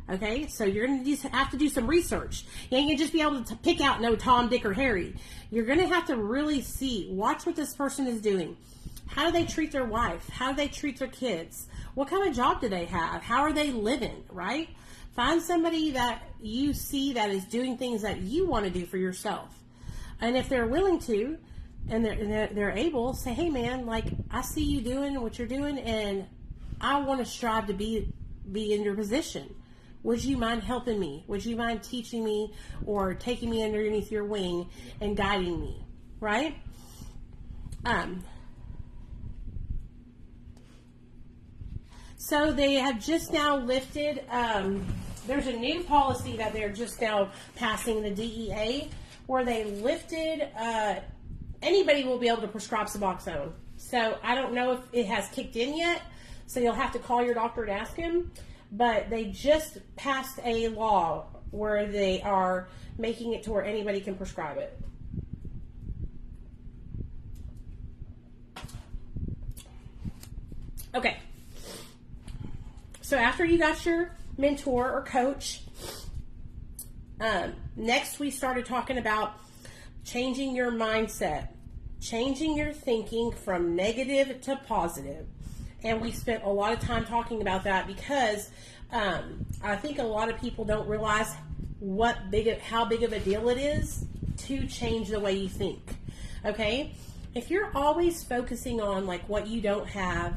Okay, so you're going to have to do some research. You ain't going to just be able to pick out no Tom, Dick, or Harry. You're going to have to really watch what this person is doing. How do they treat their wife? How do they treat their kids? What kind of job do they have? How are they living, right? Find somebody that you see that is doing things that you want to do for yourself. And if they're willing to, and they're able, say, hey man, like, I see you doing what you're doing, and I want to strive to be in your position. Would you mind helping me? Would you mind teaching me or taking me underneath your wing and guiding me, right? So they have just now lifted, there's a new policy that they're just now passing, the DEA, where they lifted, anybody will be able to prescribe Suboxone. So I don't know if it has kicked in yet, so you'll have to call your doctor and ask him, but they just passed a law where they are making it to where anybody can prescribe it. Okay. So after you got your mentor or coach, next we started talking about changing your mindset, changing your thinking from negative to positive. And we spent a lot of time talking about that because I think a lot of people don't realize how big of a deal it is to change the way you think. Okay? If you're always focusing on like what you don't have,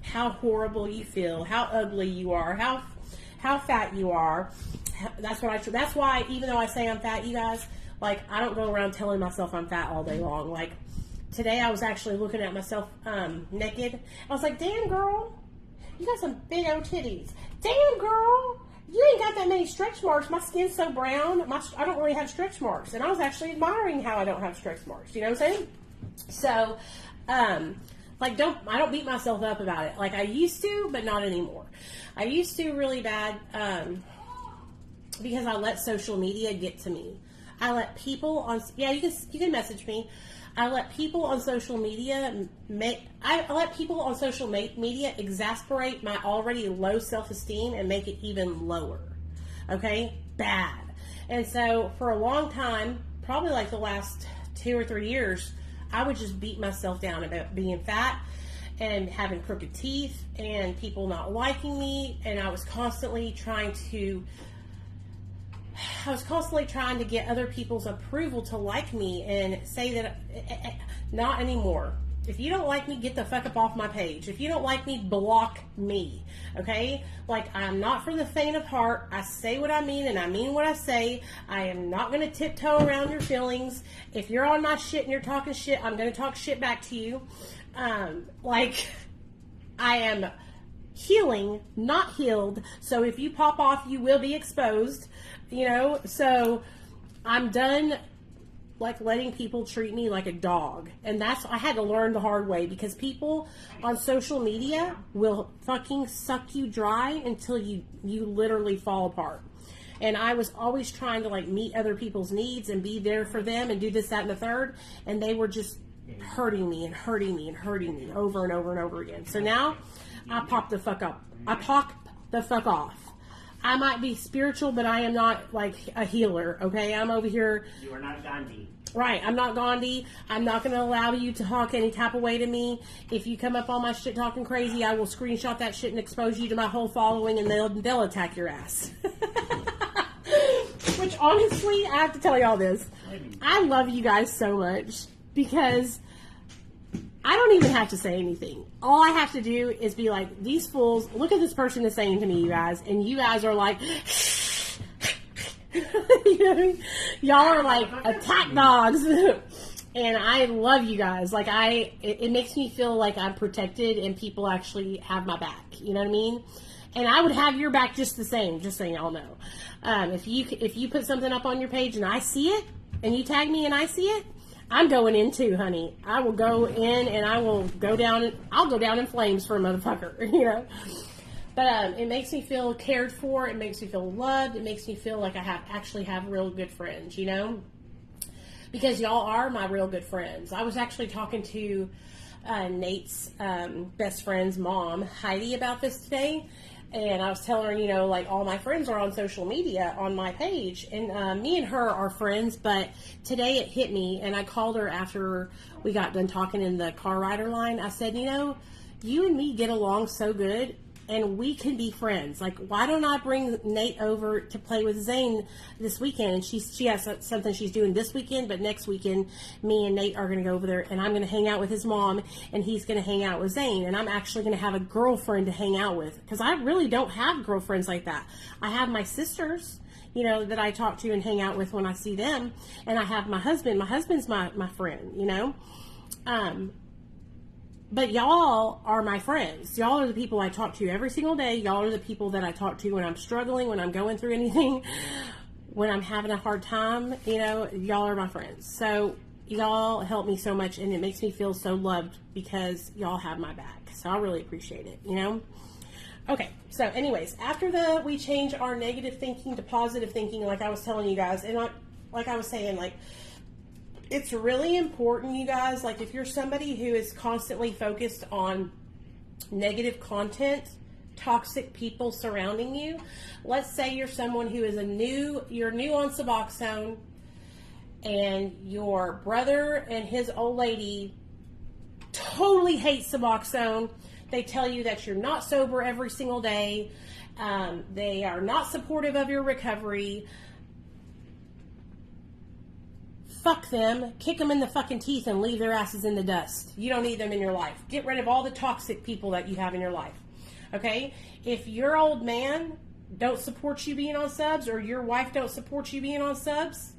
how horrible you feel, how ugly you are, how fat you are. That's why even though I say I'm fat, you guys, like, I don't go around telling myself I'm fat all day long. Like, today I was actually looking at myself naked. I was like, damn girl, you got some big old titties. Damn girl, you ain't got that many stretch marks. My skin's so brown. I don't really have stretch marks. And I was actually admiring how I don't have stretch marks. You know what I'm saying? So, like, I don't beat myself up about it. Like I used to, but not anymore. I used to really bad, because I let social media get to me. I let people on, you can message me. I let people on social media media exasperate my already low self-esteem and make it even lower. Okay? Bad. And so for a long time, probably like the last 2 or 3 years, I would just beat myself down about being fat and having crooked teeth and people not liking me. And I was constantly trying to get other people's approval to like me and say that not anymore. If you don't like me, get the fuck up off my page. If you don't like me, block me. Okay? Like, I'm not for the faint of heart. I say what I mean and I mean what I say. I am not going to tiptoe around your feelings. If you're on my shit and you're talking shit, I'm going to talk shit back to you. Like, I am healing, not healed. So if you pop off, you will be exposed. You know? So I'm done like letting people treat me like a dog. And I had to learn the hard way, because people on social media will fucking suck you dry until you literally fall apart. And I was always trying to like meet other people's needs and be there for them and do this, that, and the third. And they were just hurting me and hurting me and hurting me over and over and over again. So now I pop the fuck up. I pop the fuck off. I might be spiritual, but I am not like a healer, okay? I'm over here. You are not Gandhi. Right, I'm not Gandhi. I'm not going to allow you to talk any type of way to me. If you come up on my shit talking crazy, I will screenshot that shit and expose you to my whole following, and they'll attack your ass. Which, honestly, I have to tell y'all this. I love you guys so much, because I don't even have to say anything. All I have to do is be like, these fools, look at this person is saying to me, you guys, and you guys are like, you know what I mean? Y'all are like attack dogs. And I love you guys. Like, it makes me feel like I'm protected and people actually have my back. You know what I mean? And I would have your back just the same, just so y'all know. If you put something up on your page and I see it, and you tag me and I see it, I'm going in too, honey. I will go in and I'll go down in flames for a motherfucker, you know. But it makes me feel cared for. It makes me feel loved. It makes me feel like I actually have real good friends, you know. Because y'all are my real good friends. I was actually talking to Nate's best friend's mom, Heidi, about this today. And I was telling her, you know, like all my friends are on social media on my page, and me and her are friends, but today it hit me, and I called her after we got done talking in the car rider line. I said, you know, you and me get along so good, and we can be friends. Like, why don't I bring Nate over to play with Zane this weekend? And she has something she's doing this weekend, but next weekend, me and Nate are going to go over there, and I'm going to hang out with his mom, and he's going to hang out with Zane, and I'm actually going to have a girlfriend to hang out with, because I really don't have girlfriends like that. I have my sisters, you know, that I talk to and hang out with when I see them, and I have my husband. My husband's my friend, you know. But y'all are my friends. Y'all are the people I talk to every single day. Y'all are the people that I talk to when I'm struggling, when I'm going through anything, when I'm having a hard time. You know, y'all are my friends. So y'all help me so much, and it makes me feel so loved because y'all have my back. So I really appreciate it, you know? Okay, so anyways, after we change our negative thinking to positive thinking, like I was telling you guys, and like I was saying, like, it's really important, you guys, like if you're somebody who is constantly focused on negative content, toxic people surrounding you, let's say you're someone who is you're new on Suboxone, and your brother and his old lady totally hate Suboxone. They tell you that you're not sober every single day. They are not supportive of your recovery. Fuck them, kick them in the fucking teeth, and leave their asses in the dust. You don't need them in your life. Get rid of all the toxic people that you have in your life. Okay? If your old man don't support you being on subs, or your wife don't support you being on subs,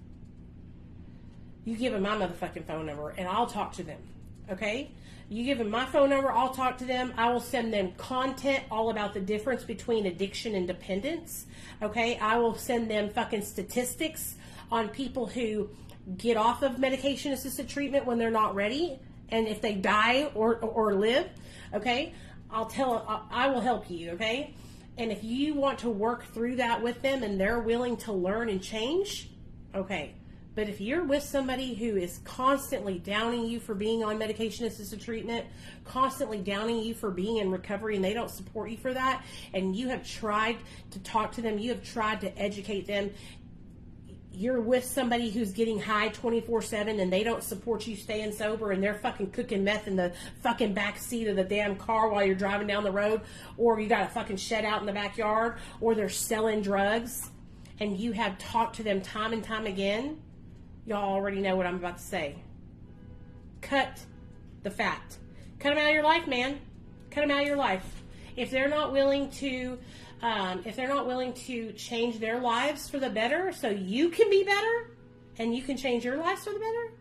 you give them my motherfucking phone number, and I'll talk to them. Okay? You give them my phone number, I'll talk to them. I will send them content all about the difference between addiction and dependence. Okay? I will send them fucking statistics on people who get off of medication-assisted treatment when they're not ready, and if they die or live, okay, I will help you, okay? And if you want to work through that with them and they're willing to learn and change, okay. But if you're with somebody who is constantly downing you for being on medication-assisted treatment, constantly downing you for being in recovery, and they don't support you for that, and you have tried to talk to them, you have tried to educate them, you're with somebody who's getting high 24/7 and they don't support you staying sober, and they're fucking cooking meth in the fucking back seat of the damn car while you're driving down the road, or you got a fucking shed out in the backyard, or they're selling drugs, and you have talked to them time and time again, y'all already know what I'm about to say. Cut the fat. Cut them out of your life, man. Cut them out of your life. If they're not willing to change their lives for the better so you can be better and you can change your lives for the better,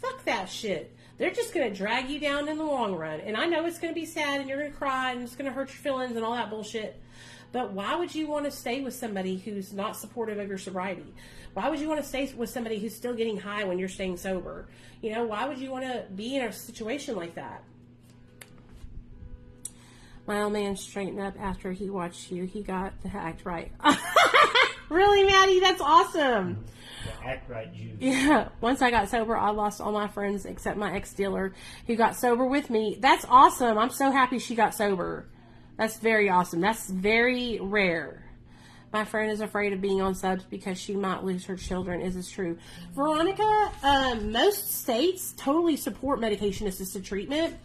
fuck that shit. They're just going to drag you down in the long run. And I know it's going to be sad and you're going to cry and it's going to hurt your feelings and all that bullshit. But why would you want to stay with somebody who's not supportive of your sobriety? Why would you want to stay with somebody who's still getting high when you're staying sober? You know, why would you want to be in a situation like that? My old man straightened up after he watched you. He got the act right. Really, Maddie? That's awesome. The act right juice. Yeah. Once I got sober, I lost all my friends except my ex-dealer who got sober with me. That's awesome. I'm so happy she got sober. That's very awesome. That's very rare. My friend is afraid of being on subs because she might lose her children. Is this true? Veronica, most states totally support medication-assisted treatment.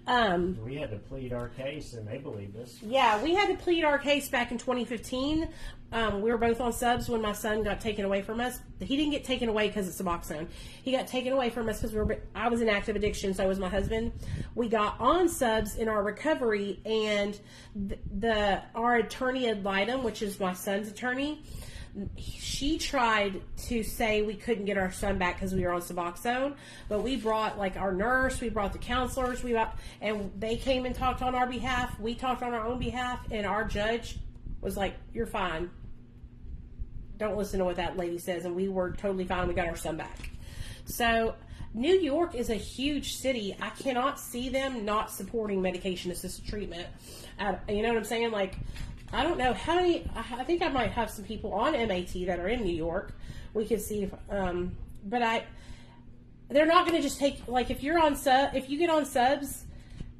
We had to plead our case, and they believed us. Yeah, we had to plead our case back in 2015. We were both on subs when my son got taken away from us. He didn't get taken away because of Suboxone. He got taken away from us because I was in active addiction, so was my husband. We got on subs in our recovery, and our attorney ad litem, which is my son's attorney, she tried to say we couldn't get our son back because we were on Suboxone, but we brought like our nurse, we brought the counselors, and they came and talked on our behalf. We talked on our own behalf, and our judge was like, "You're fine. Don't listen to what that lady says," and we were totally fine. We got our son back. So New York is a huge city. I cannot see them not supporting medication-assisted treatment. You know what I'm saying? Like, I don't know how many. I think I might have some people on MAT that are in New York. We could see if, but they're not going to just take, like, if you get on subs,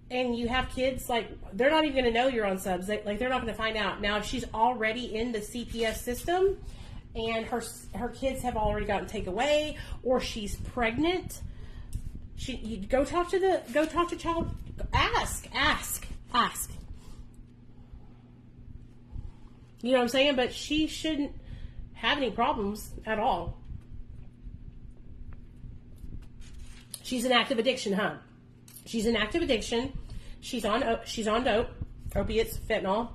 and you have kids, like, they're not even going to know you're on subs. They're not going to find out. Now, if she's already in the CPS system and her kids have already gotten taken away, or she's pregnant, you go talk to child. Ask. You know what I'm saying? But she shouldn't have any problems at all. She's an active addiction, huh? She's an active addiction. She's on dope, opiates, fentanyl,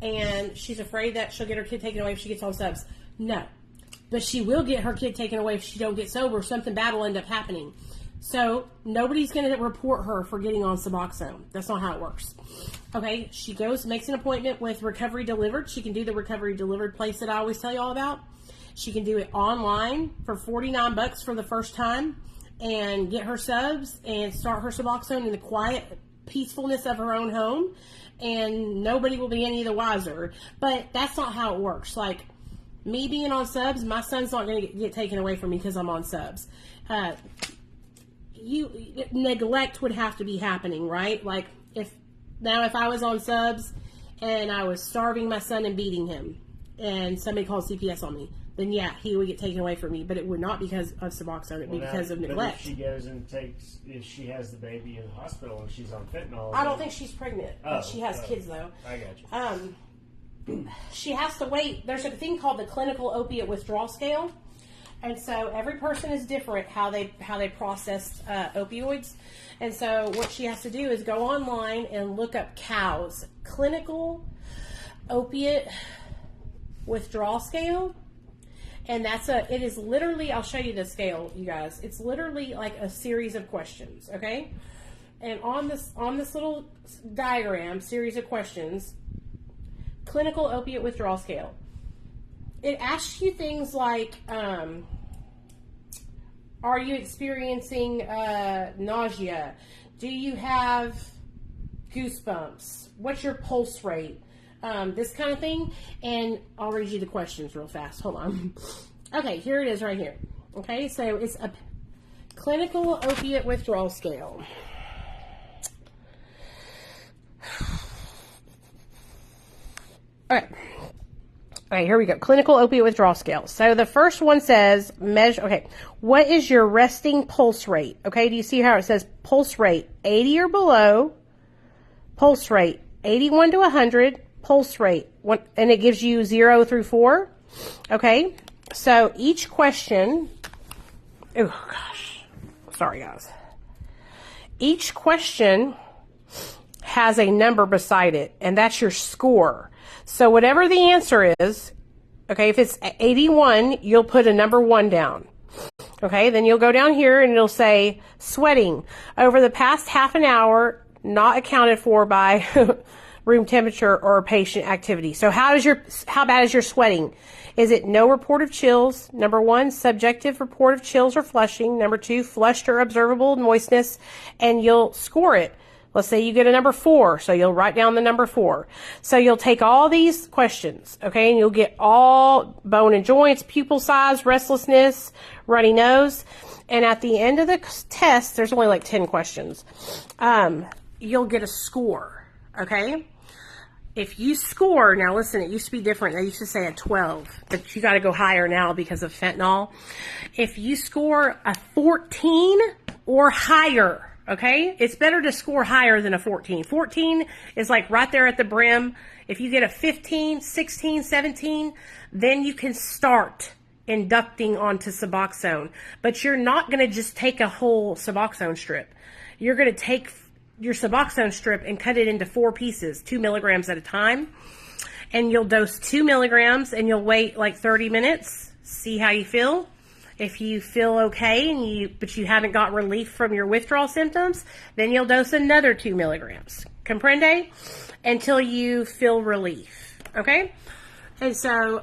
and she's afraid that she'll get her kid taken away if she gets on subs. No, but she will get her kid taken away if she don't get sober. Something bad will end up happening. So nobody's going to report her for getting on Suboxone. That's not how it works. Okay, she goes, makes an appointment with Recovery Delivered. She can do the Recovery Delivered place that I always tell you all about. She can do it online for $49 for the first time and get her subs and start her Suboxone in the quiet peacefulness of her own home, and nobody will be any the wiser. But that's not how it works. Like, me being on subs, my son's not going to get taken away from me because I'm on subs. Neglect would have to be happening, right? Like, if I was on subs and I was starving my son and beating him and somebody called CPS on me, then yeah, he would get taken away from me. But it would not because of Suboxone. It would be because of neglect. If she goes and if she has the baby in the hospital and she's on fentanyl. I don't think she's pregnant. She has kids, though. I got you. She has to wait. There's a thing called the clinical opiate withdrawal scale. And so every person is different how they process opioids. And so what she has to do is go online and look up COWS, clinical opiate withdrawal scale. And it is literally, I'll show you the scale, you guys. It's literally like a series of questions, okay? And on this little diagram, series of questions, clinical opiate withdrawal scale, it asks you things like, are you experiencing nausea? Do you have goosebumps? What's your pulse rate? This kind of thing. And I'll read you the questions real fast. Hold on. Okay, here it is right here. Okay, so it's a clinical opiate withdrawal scale. All right, here we go. Clinical opiate withdrawal scale. So the first one says what is your resting pulse rate? Okay, do you see how it says pulse rate 80 or below, pulse rate 81 to 100, pulse rate, and it gives you 0 through 4. Okay, so each question, oh gosh, sorry guys. Each question has a number beside it, and that's your score. So whatever the answer is, okay, if it's 81, you'll put a number 1 down. Okay, then you'll go down here and it'll say sweating over the past half an hour, not accounted for by room temperature or patient activity. So how bad is your sweating? Is it no report of chills? Number 1, subjective report of chills or flushing. Number 2, flushed or observable moistness, and you'll score it. Let's say you get a number 4, so you'll write down the number 4. So you'll take all these questions, okay, and you'll get all bone and joints, pupil size, restlessness, runny nose, and at the end of the test, there's only like 10 questions. You'll get a score, okay? If you score, now listen, it used to be different. They used to say a 12, but you got to go higher now because of fentanyl. If you score a 14 or higher, okay, it's better to score higher than a 14. 14 is like right there at the brim. If you get a 15, 16, 17, then you can start inducting onto Suboxone. But you're not going to just take a whole Suboxone strip. You're going to take your Suboxone strip and cut it into 4 pieces, 2 milligrams at a time. And you'll dose 2 milligrams and you'll wait like 30 minutes, see how you feel. If you feel okay but you haven't got relief from your withdrawal symptoms, then you'll dose another 2 milligrams. Comprende? Until you feel relief. Okay? And so,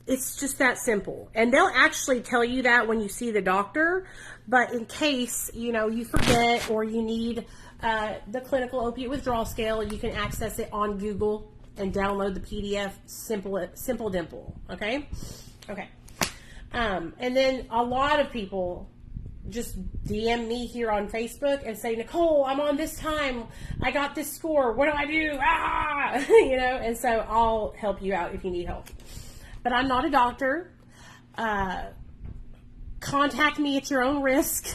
it's just that simple. And they'll actually tell you that when you see the doctor, but in case, you forget or you need the clinical opiate withdrawal scale, you can access it on Google and download the PDF, Simple Dimple. Okay? Okay. And then a lot of people just DM me here on Facebook and say, Nicole, I'm on this time. I got this score. What do I do? Ah! You know, and so I'll help you out if you need help. But I'm not a doctor. Contact me at your own risk.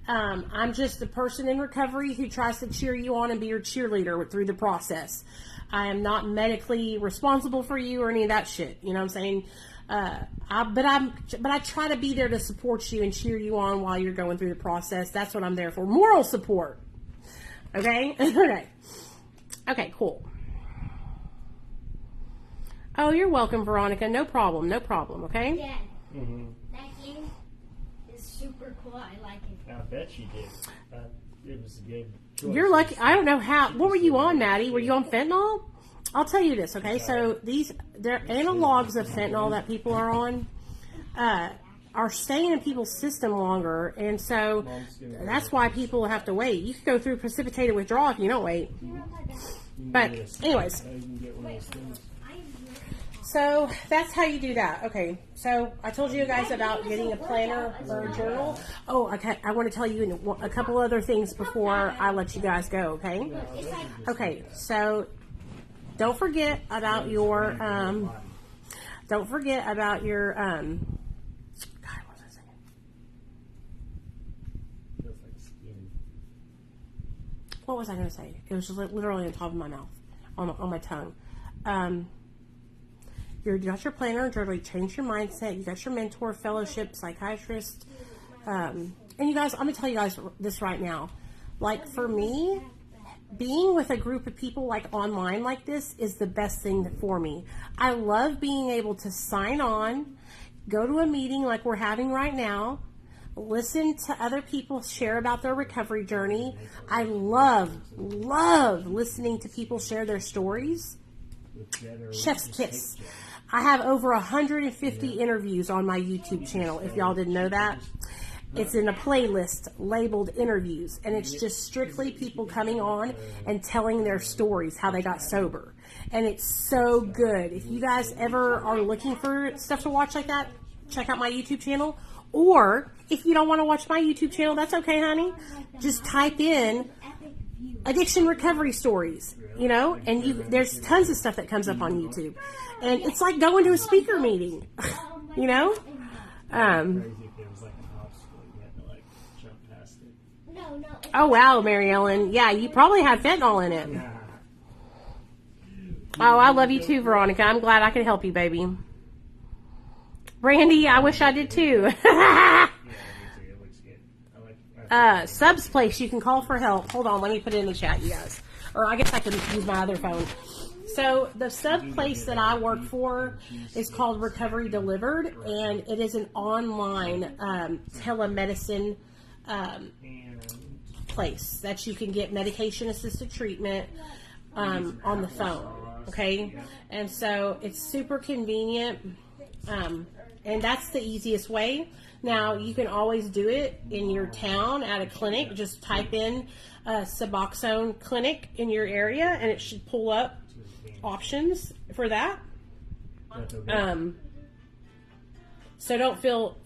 I'm just a person in recovery who tries to cheer you on and be your cheerleader through the process. I am not medically responsible for you or any of that shit. You know what I'm saying? But I try to be there to support you and cheer you on while you're going through the process. That's what I'm there for. Moral support. Okay? Okay, cool. Oh, you're welcome, Veronica. No problem, okay? Dad, that game is super cool. I like it. I bet you did. It was a good choice. You're lucky. I don't know how. What were you on, Maddie? Were you on fentanyl? I'll tell you this, okay? So they're analogs of fentanyl that people are on are staying in people's system longer, and so that's why people have to wait. You could go through precipitated withdrawal if you don't wait. But anyways, so that's how you do that. Okay, so I told you guys about getting a planner or a journal. Oh, okay, I want to tell you a couple other things before I let you guys go, okay? Okay, so don't forget about your, God, what was I saying? What was I going to say? It was just literally on top of my mouth, on my tongue. You got your planner and journal, you changed your mindset, you got your mentor, fellowship, psychiatrist, and you guys, I'm going to tell you guys this right now. Like, for me, being with a group of people like online like this is the best thing for me. I love being able to sign on, go to a meeting like we're having right now, listen to other people share about their recovery journey. I love listening to people share their stories. Chef's kiss. I have over 150 interviews on my YouTube channel, if y'all didn't know that. It's in a playlist labeled interviews, and it's just strictly people coming on and telling their stories, how they got sober. And it's so good. If you guys ever are looking for stuff to watch like that, check out my YouTube channel. Or if you don't want to watch my YouTube channel, that's okay, honey. Just type in addiction recovery stories, you know, and there's tons of stuff that comes up on YouTube. And it's like going to a speaker meeting, you know? Oh, wow, Mary Ellen. Yeah, you probably had fentanyl in it. Oh, I love you too, Veronica. I'm glad I could help you, baby. Brandy, I wish I did too. Sub's place, you can call for help. Hold on, let me put it in the chat, you guys. Or I guess I can use my other phone. So the sub place that I work for is called Recovery Delivered, and it is an online telemedicine place that you can get medication-assisted treatment on the phone, okay? And so it's super convenient, and that's the easiest way. Now, you can always do it in your town at a clinic. Just type in Suboxone clinic in your area, and it should pull up options for that. So don't feel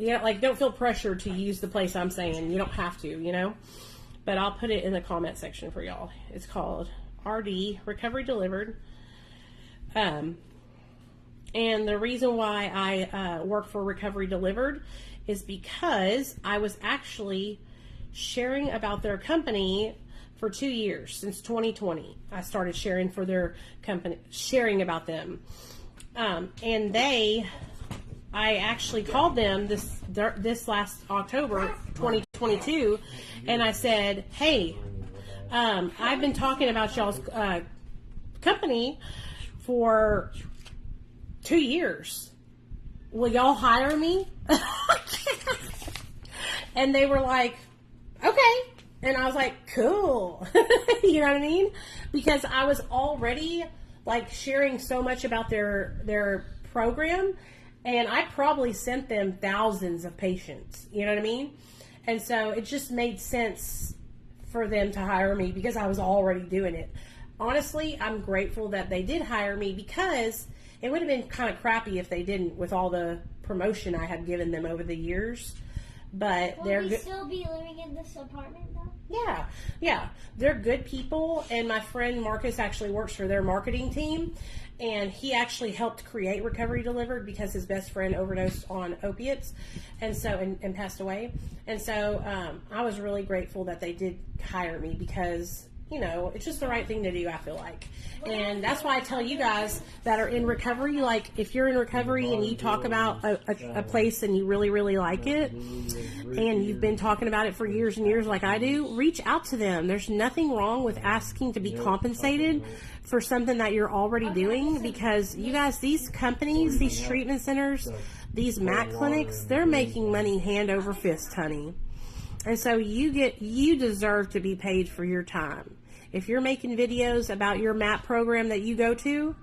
pressured to use the place I'm saying. You don't have to, you know. But I'll put it in the comment section for y'all. It's called RD, Recovery Delivered. And the reason why I work for Recovery Delivered is because I was actually sharing about their company for 2 years, since 2020. I started sharing for their company, sharing about them. And I actually called them this last October 2022, and I said, hey, I've been talking about y'all's company for 2 years. Will y'all hire me? And they were like, okay. And I was like, cool. You know what I mean? Because I was already like sharing so much about their program, and I probably sent them thousands of patients. You know what I mean? And so it just made sense for them to hire me because I was already doing it. Honestly, I'm grateful that they did hire me, because it would have been kind of crappy if they didn't, with all the promotion I had given them over the years. but Will they're we good. still be living in this apartment though? Yeah, they're good people, and my friend Marcus actually works for their marketing team, and he actually helped create Recovery Delivered because his best friend overdosed on opiates, and so and passed away, and so I was really grateful that they did hire me because it's just the right thing to do, I feel like. And that's why I tell you guys that are in recovery, like if you're in recovery and you talk about a place and you really, really like it, and you've been talking about it for years and years like I do, reach out to them. There's nothing wrong with asking to be compensated for something that you're already doing, because you guys, these companies, these treatment centers, these MAC clinics, they're making money hand over fist, honey. And so you deserve to be paid for your time. If you're making videos about your MAP program that you go to,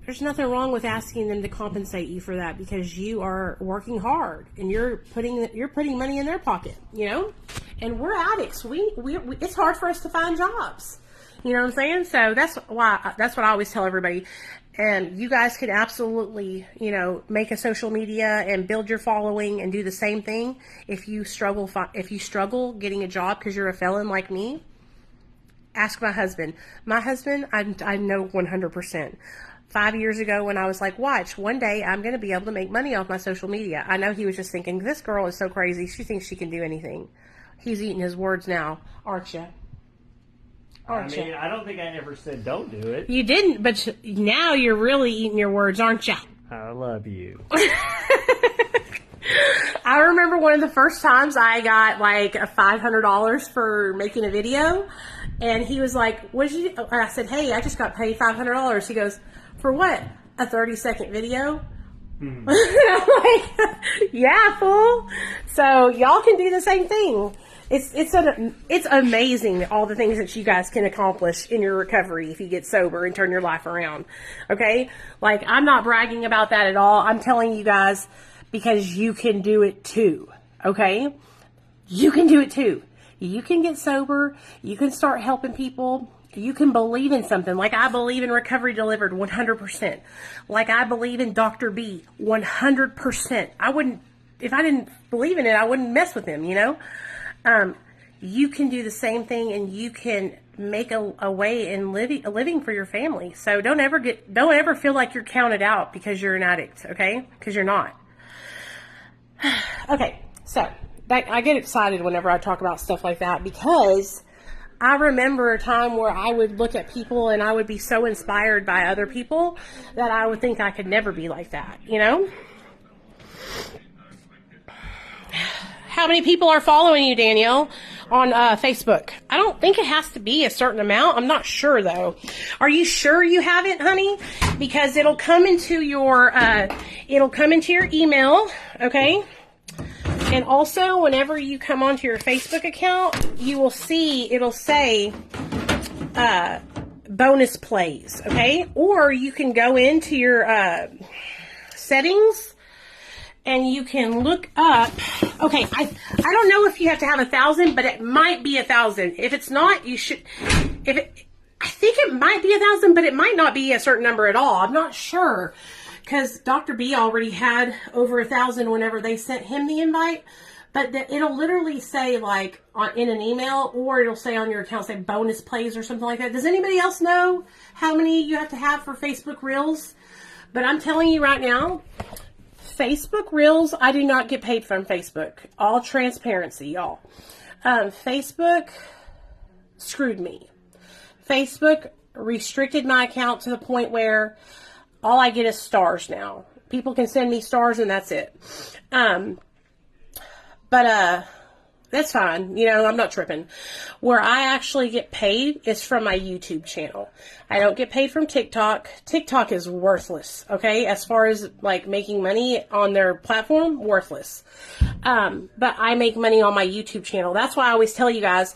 there's nothing wrong with asking them to compensate you for that, because you are working hard and you're putting money in their pocket, And we're addicts. We it's hard for us to find jobs. You know what I'm saying? So that's what I always tell everybody. And you guys could absolutely, make a social media and build your following and do the same thing. If you struggle getting a job because you're a felon like me, ask my husband. My husband, I know 100%. 5 years ago when I was like, watch, one day I'm going to be able to make money off my social media. I know he was just thinking, this girl is so crazy. She thinks she can do anything. He's eating his words now, aren't you? I mean, I don't think I ever said don't do it. You didn't, but now you're really eating your words, aren't you? I love you. I remember one of the first times I got like $500 for making a video, and he was like, what did you do? I said, hey, I just got paid $500. He goes, for what? A 30-second video? Mm-hmm. I'm like, yeah, fool. So y'all can do the same thing. It's amazing all the things that you guys can accomplish in your recovery if you get sober and turn your life around. Okay? Like, I'm not bragging about that at all. I'm telling you guys because you can do it too. Okay? You can do it too. You can get sober. You can start helping people. You can believe in something. Like I believe in Recovery Delivered 100%. Like I believe in Dr. B 100%. If I didn't believe in it, I wouldn't mess with him, You can do the same thing, and you can make a way in a living for your family. So don't ever feel like you're counted out because you're an addict, okay? Because you're not. Okay, so I get excited whenever I talk about stuff like that, because I remember a time where I would look at people and I would be so inspired by other people that I would think I could never be like that, How many people are following you, Danielle, on Facebook? I don't think it has to be a certain amount. I'm not sure, though. Are you sure you haven't, honey? Because it'll come into your email, okay? And also, whenever you come onto your Facebook account, you will see it'll say bonus plays, okay? Or you can go into your settings. And you can look up, okay, I don't know if you have to have 1,000, but it might be 1,000. If it's not, you should, I think it might be 1,000, but it might not be a certain number at all. I'm not sure, because Dr. B already had over 1,000 whenever they sent him the invite, but it'll literally say, like, in an email, or it'll say on your account, say bonus plays or something like that. Does anybody else know how many you have to have for Facebook Reels? But I'm telling you right now, Facebook Reels, I do not get paid from Facebook. All transparency, y'all. Facebook screwed me. Facebook restricted my account to the point where all I get is stars now. People can send me stars and that's it. But that's fine. I'm not tripping. Where I actually get paid is from my YouTube channel. I don't get paid from TikTok. TikTok is worthless, okay? As far as, like, making money on their platform, worthless. But I make money on my YouTube channel. That's why I always tell you guys,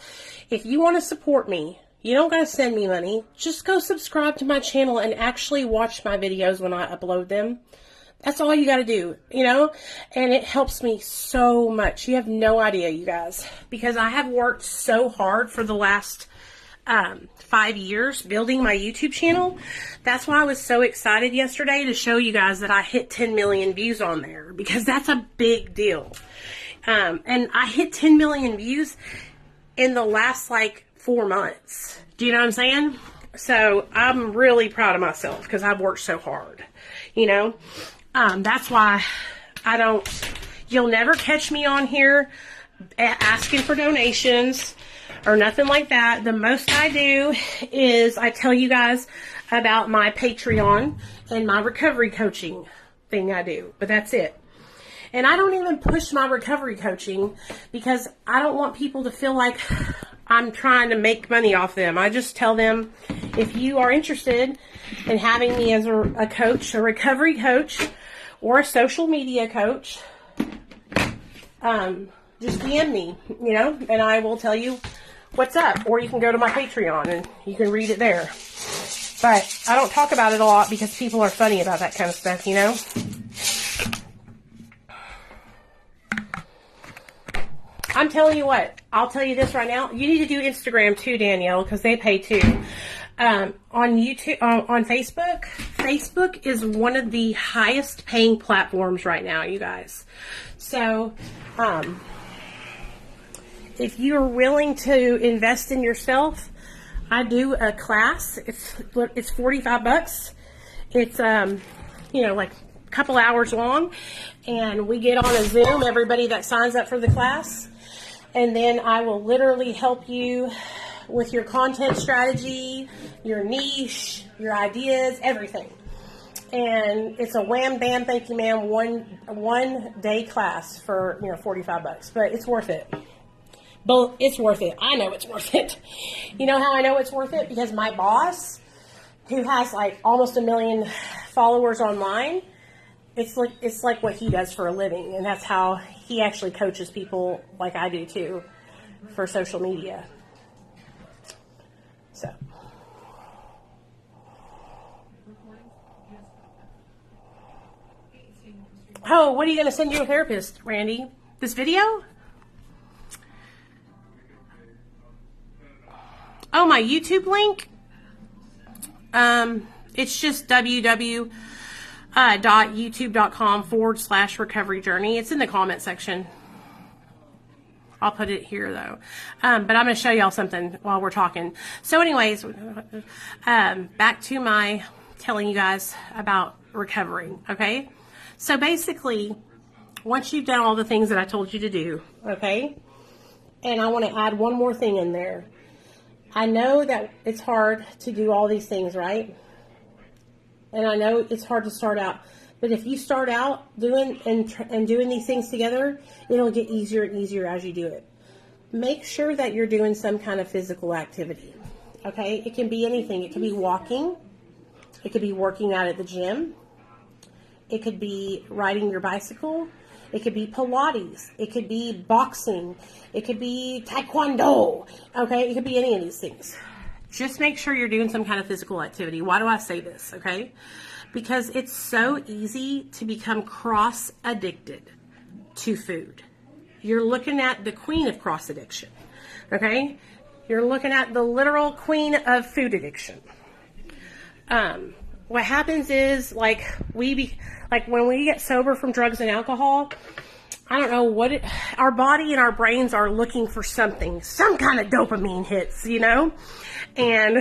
if you want to support me, you don't gotta send me money. Just go subscribe to my channel and actually watch my videos when I upload them. That's all you got to do, and it helps me so much. You have no idea, you guys, because I have worked so hard for the last 5 years building my YouTube channel. That's why I was so excited yesterday to show you guys that I hit 10 million views on there, because that's a big deal. And I hit 10 million views in the last like 4 months. Do you know what I'm saying? So I'm really proud of myself because I've worked so hard, you know. That's why you'll never catch me on here asking for donations or nothing like that. The most I do is I tell you guys about my Patreon and my recovery coaching thing I do, but that's it. And I don't even push my recovery coaching because I don't want people to feel like I'm trying to make money off them. I just tell them, if you are interested in having me as a coach, a recovery coach, or a social media coach, just DM me, you know, and I will tell you what's up. Or you can go to my Patreon and you can read it there. But I don't talk about it a lot because people are funny about that kind of stuff, you know. I'm telling you what, I'll tell you this right now. You need to do Instagram too, Danielle, because they pay too. On YouTube, on Facebook, Facebook is one of the highest paying platforms right now, you guys. So, if you're willing to invest in yourself, I do a class. It's $45. It's, you know, like a couple hours long, and we get on a Zoom, everybody that signs up for the class. And then I will literally help you with your content strategy, your niche, your ideas, everything. And it's a wham, bam, thank you, ma'am, one day class for, you know, $45. But it's worth it. But it's worth it. I know it's worth it. You know how I know it's worth it? Because my boss, who has like almost 1 million followers online, it's like what he does for a living, and that's how he actually coaches people like I do too for social media. So, oh, what are you going to send your therapist, Randy? This video? Oh, my YouTube link? It's just www.youtube.com/recovery journey. It's in the comment section. I'll put it here though. But I'm going to show y'all something while we're talking. So anyways, back to my telling you guys about recovering. Okay. So basically, once you've done all the things that I told you to do, okay, and I want to add one more thing in there. I know that it's hard to do all these things, right? And I know it's hard to start out, but if you start out doing these things together, it'll get easier and easier as you do it. Make sure that you're doing some kind of physical activity, okay? It can be anything. It could be walking. It could be working out at the gym. It could be riding your bicycle. It could be Pilates. It could be boxing. It could be Taekwondo, okay? It could be any of these things. Just make sure you're doing some kind of physical activity. Why do I say this, okay? Because it's so easy to become cross-addicted to food. You're looking at the queen of cross-addiction, okay? You're looking at the literal queen of food addiction. What happens is, like when we get sober from drugs and alcohol, I don't know what our body and our brains are looking for something, some kind of dopamine hits, you know? And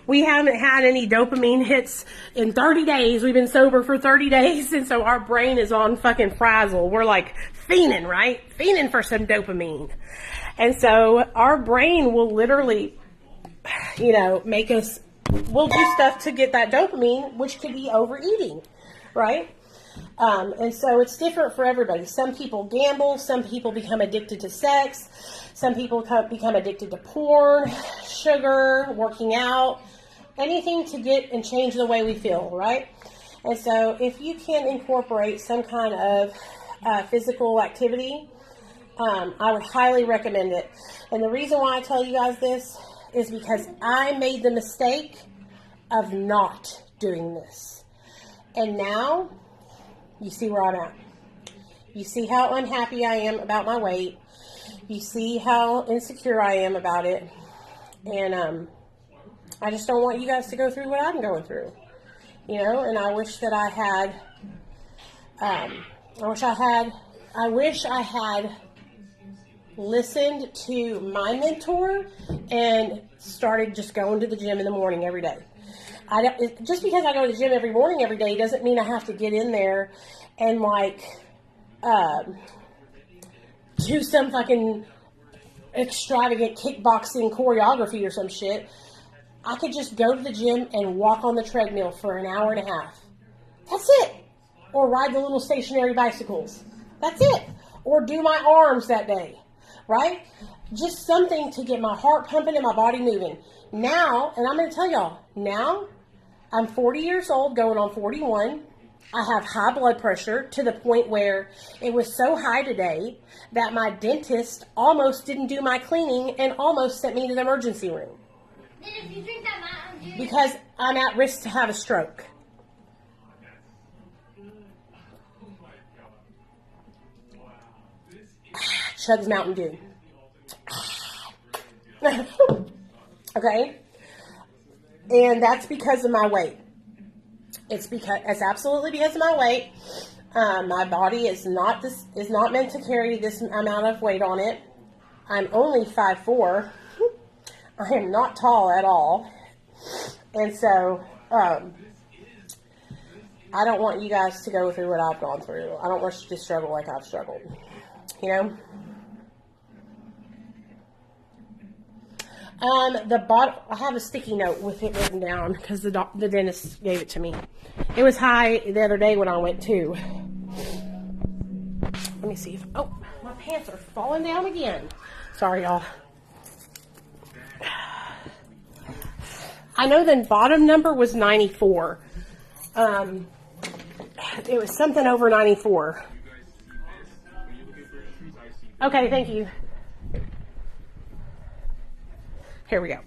we haven't had any dopamine hits in 30 days. We've been sober for 30 days. And so our brain is on fucking frazzle. We're like fiending, right? Fiending for some dopamine. And so our brain will literally, you know, we'll do stuff to get that dopamine, which could be overeating, right? And so it's different for everybody. Some people gamble. Some people become addicted to sex. Some people become addicted to porn, sugar, working out, anything to get and change the way we feel, right? And so if you can incorporate some kind of physical activity, I would highly recommend it. And the reason why I tell you guys this is because I made the mistake of not doing this. And now you see where I'm at. You see how unhappy I am about my weight. You see how insecure I am about it. And I just don't want you guys to go through what I'm going through. You know, and I wish that I had I wish I had listened to my mentor and started just going to the gym in the morning every day. Just because I go to the gym every morning every day doesn't mean I have to get in there and like do some fucking extravagant kickboxing choreography or some shit. I could just go to the gym and walk on the treadmill for an hour and a half. That's it. Or ride the little stationary bicycles. That's it. Or do my arms that day. Right? Just something to get my heart pumping and my body moving. Now, and I'm going to tell y'all, now I'm 40 years old, going on 41. I have high blood pressure to the point where it was so high today that my dentist almost didn't do my cleaning and almost sent me to the emergency room. Then if you drink that Mountain Dew, because I'm at risk to have a stroke. Chugs Mountain Dew. Okay? And that's because of my weight. It's absolutely because of my weight. My body is not meant to carry this amount of weight on it. I'm only 5'4". I am not tall at all. And so, I don't want you guys to go through what I've gone through. I don't want you to struggle like I've struggled. You know? I have a sticky note with it written down because the dentist gave it to me. It was high the other day when I went too. Let me see if, my pants are falling down again. Sorry, y'all. I know the bottom number was 94. It was something over 94. Okay, thank you. Here we go.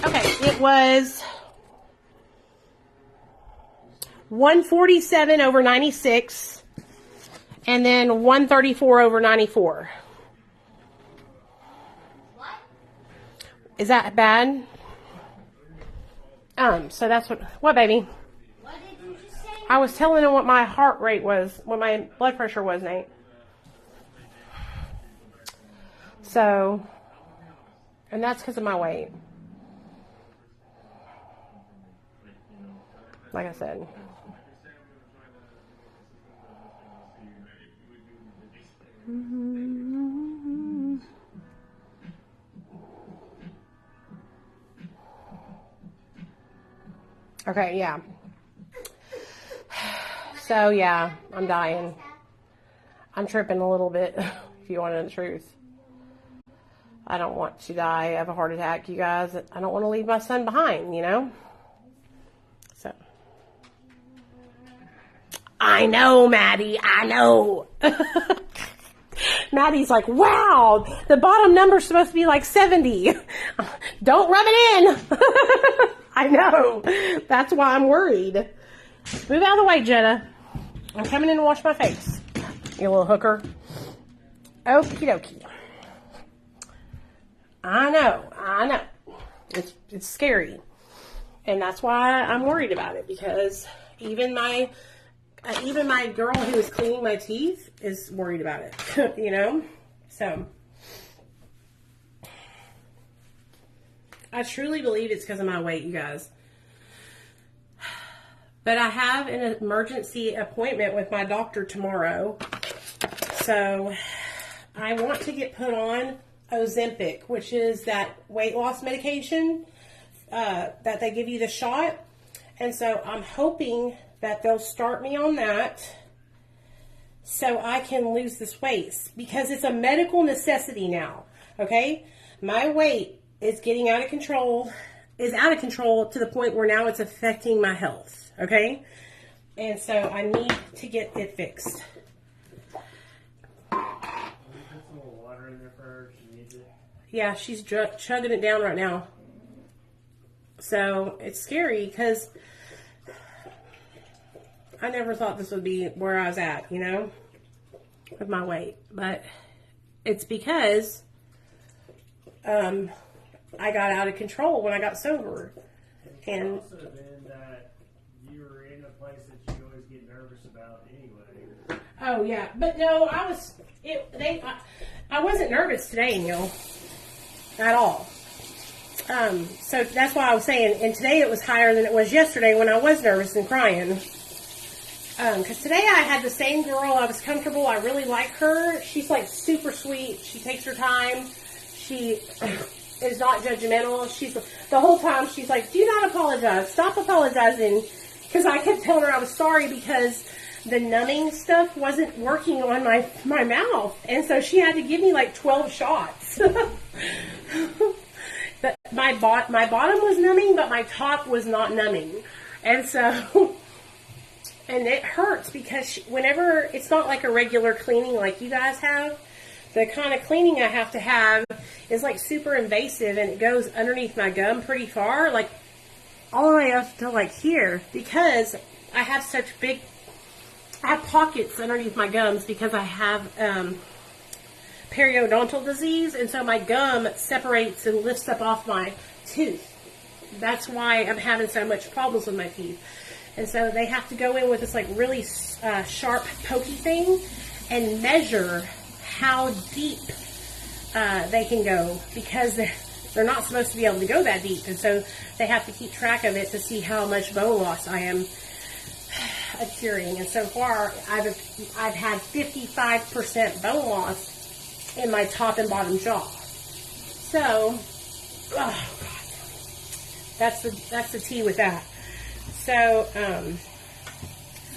Okay, it was 147 over 96, and then 134 over 94. what? Is that bad? So that's what, baby? What did you just say? I was telling him what my heart rate was, what my blood pressure was, Nate. So, and that's because of my weight. Like I said. Okay, yeah. So, yeah, I'm dying. I'm tripping a little bit, if you want to know the truth. I don't want to die of a heart attack, you guys. I don't want to leave my son behind, you know? So. I know, Maddie. I know. Maddie's like, wow, the bottom number's supposed to be like 70. Don't rub it in. I know. That's why I'm worried. Move out of the way, Jenna. I'm coming in to wash my face. You little hooker. Okie dokie. I know. It's scary. And that's why I'm worried about it, because even my girl who is cleaning my teeth is worried about it, you know? So, I truly believe it's because of my weight, you guys. But I have an emergency appointment with my doctor tomorrow. So, I want to get put on Ozempic, which is that weight loss medication that they give you the shot. And so, I'm hoping that they'll start me on that so I can lose this weight, because it's a medical necessity now, okay? My weight is getting out of control, to the point where now it's affecting my health, okay? And so I need to get it fixed. Put some more water in there for her. She needs it. Yeah, she's chugging it down right now. So it's scary because I never thought this would be where I was at, you know, with my weight. But it's because I got out of control when I got sober. And also been that you were in a place that you always get nervous about anyway. Oh yeah, but no, I wasn't nervous today, Neil, at all. So that's why I was saying, and today it was higher than it was yesterday when I was nervous and crying. Because today I had the same girl. I was comfortable. I really like her. She's like super sweet. She takes her time. She is not judgmental. The whole time she's like, do not apologize. Stop apologizing. Because I kept telling her I was sorry because the numbing stuff wasn't working on my mouth. And so she had to give me like 12 shots. My bottom was numbing, but my top was not numbing. And so, and it hurts because whenever, it's not like a regular cleaning like you guys have. The kind of cleaning I have to have is like super invasive, and it goes underneath my gum pretty far, like all the way up to like here, because I have I have pockets underneath my gums because I have periodontal disease, and so my gum separates and lifts up off my tooth. That's why I'm having so much problems with my teeth. And so they have to go in with this like really sharp pokey thing and measure how deep they can go, because they're not supposed to be able to go that deep. And so they have to keep track of it to see how much bone loss I am accruing. And so far I've had 55% bone loss in my top and bottom jaw. So, oh God, that's the tea with that. So,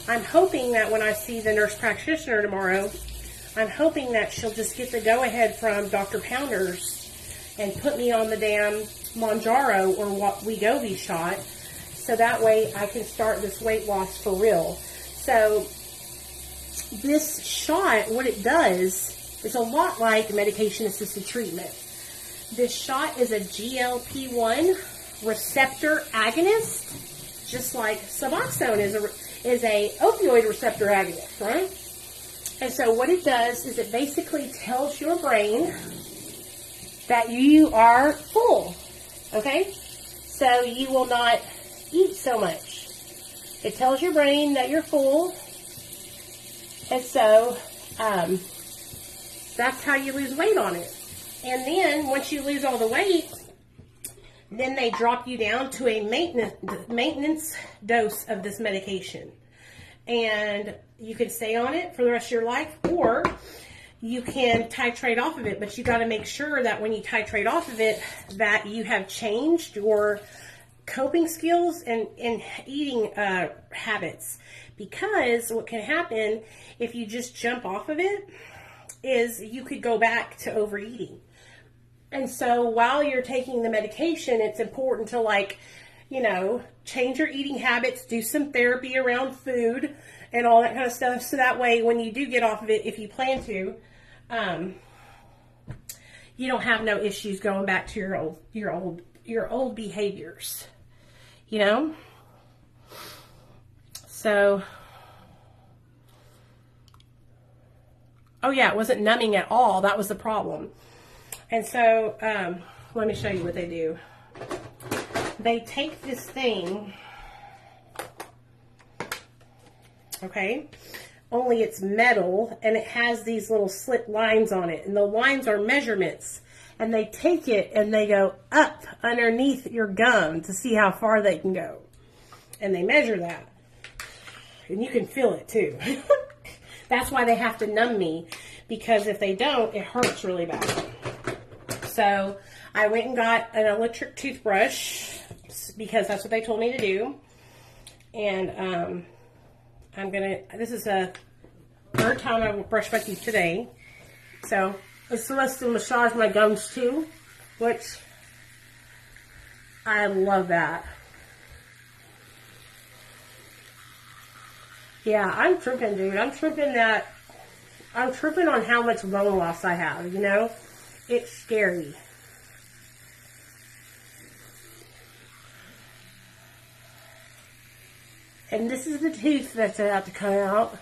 I'm hoping that when I see the nurse practitioner tomorrow, I'm hoping that she'll just get the go-ahead from Dr. Pounders and put me on the damn Monjaro or Wegovy shot, so that way I can start this weight loss for real. So, this shot, what it does, it's a lot like medication-assisted treatment. This shot is a GLP-1 receptor agonist, just like Suboxone is a opioid receptor agonist, right? And so what it does is it basically tells your brain that you are full, okay? So you will not eat so much. It tells your brain that you're full, and so that's how you lose weight on it. And then once you lose all the weight, then they drop you down to a maintenance dose of this medication. And you can stay on it for the rest of your life, or you can titrate off of it. But you got to make sure that when you titrate off of it, that you have changed your coping skills and eating habits. Because what can happen if you just jump off of it is you could go back to overeating. And so while you're taking the medication, it's important to, like, you know, change your eating habits, do some therapy around food and all that kind of stuff. So that way, when you do get off of it, if you plan to, you don't have no issues going back to your old behaviors, you know? So, oh yeah, it wasn't numbing at all. That was the problem. And so, let me show you what they do. They take this thing, okay, only it's metal, and it has these little slit lines on it, and the lines are measurements, and they take it and they go up underneath your gum to see how far they can go, and they measure that, and you can feel it too. That's why they have to numb me, because if they don't, it hurts really bad. So I went and got an electric toothbrush because that's what they told me to do. And this is the third time I brushed my teeth today. So it's supposed to massage my gums too, which I love that. Yeah, I'm tripping, dude. I'm tripping on how much bone loss I have, you know? It's scary. And this is the tooth that's about to come out.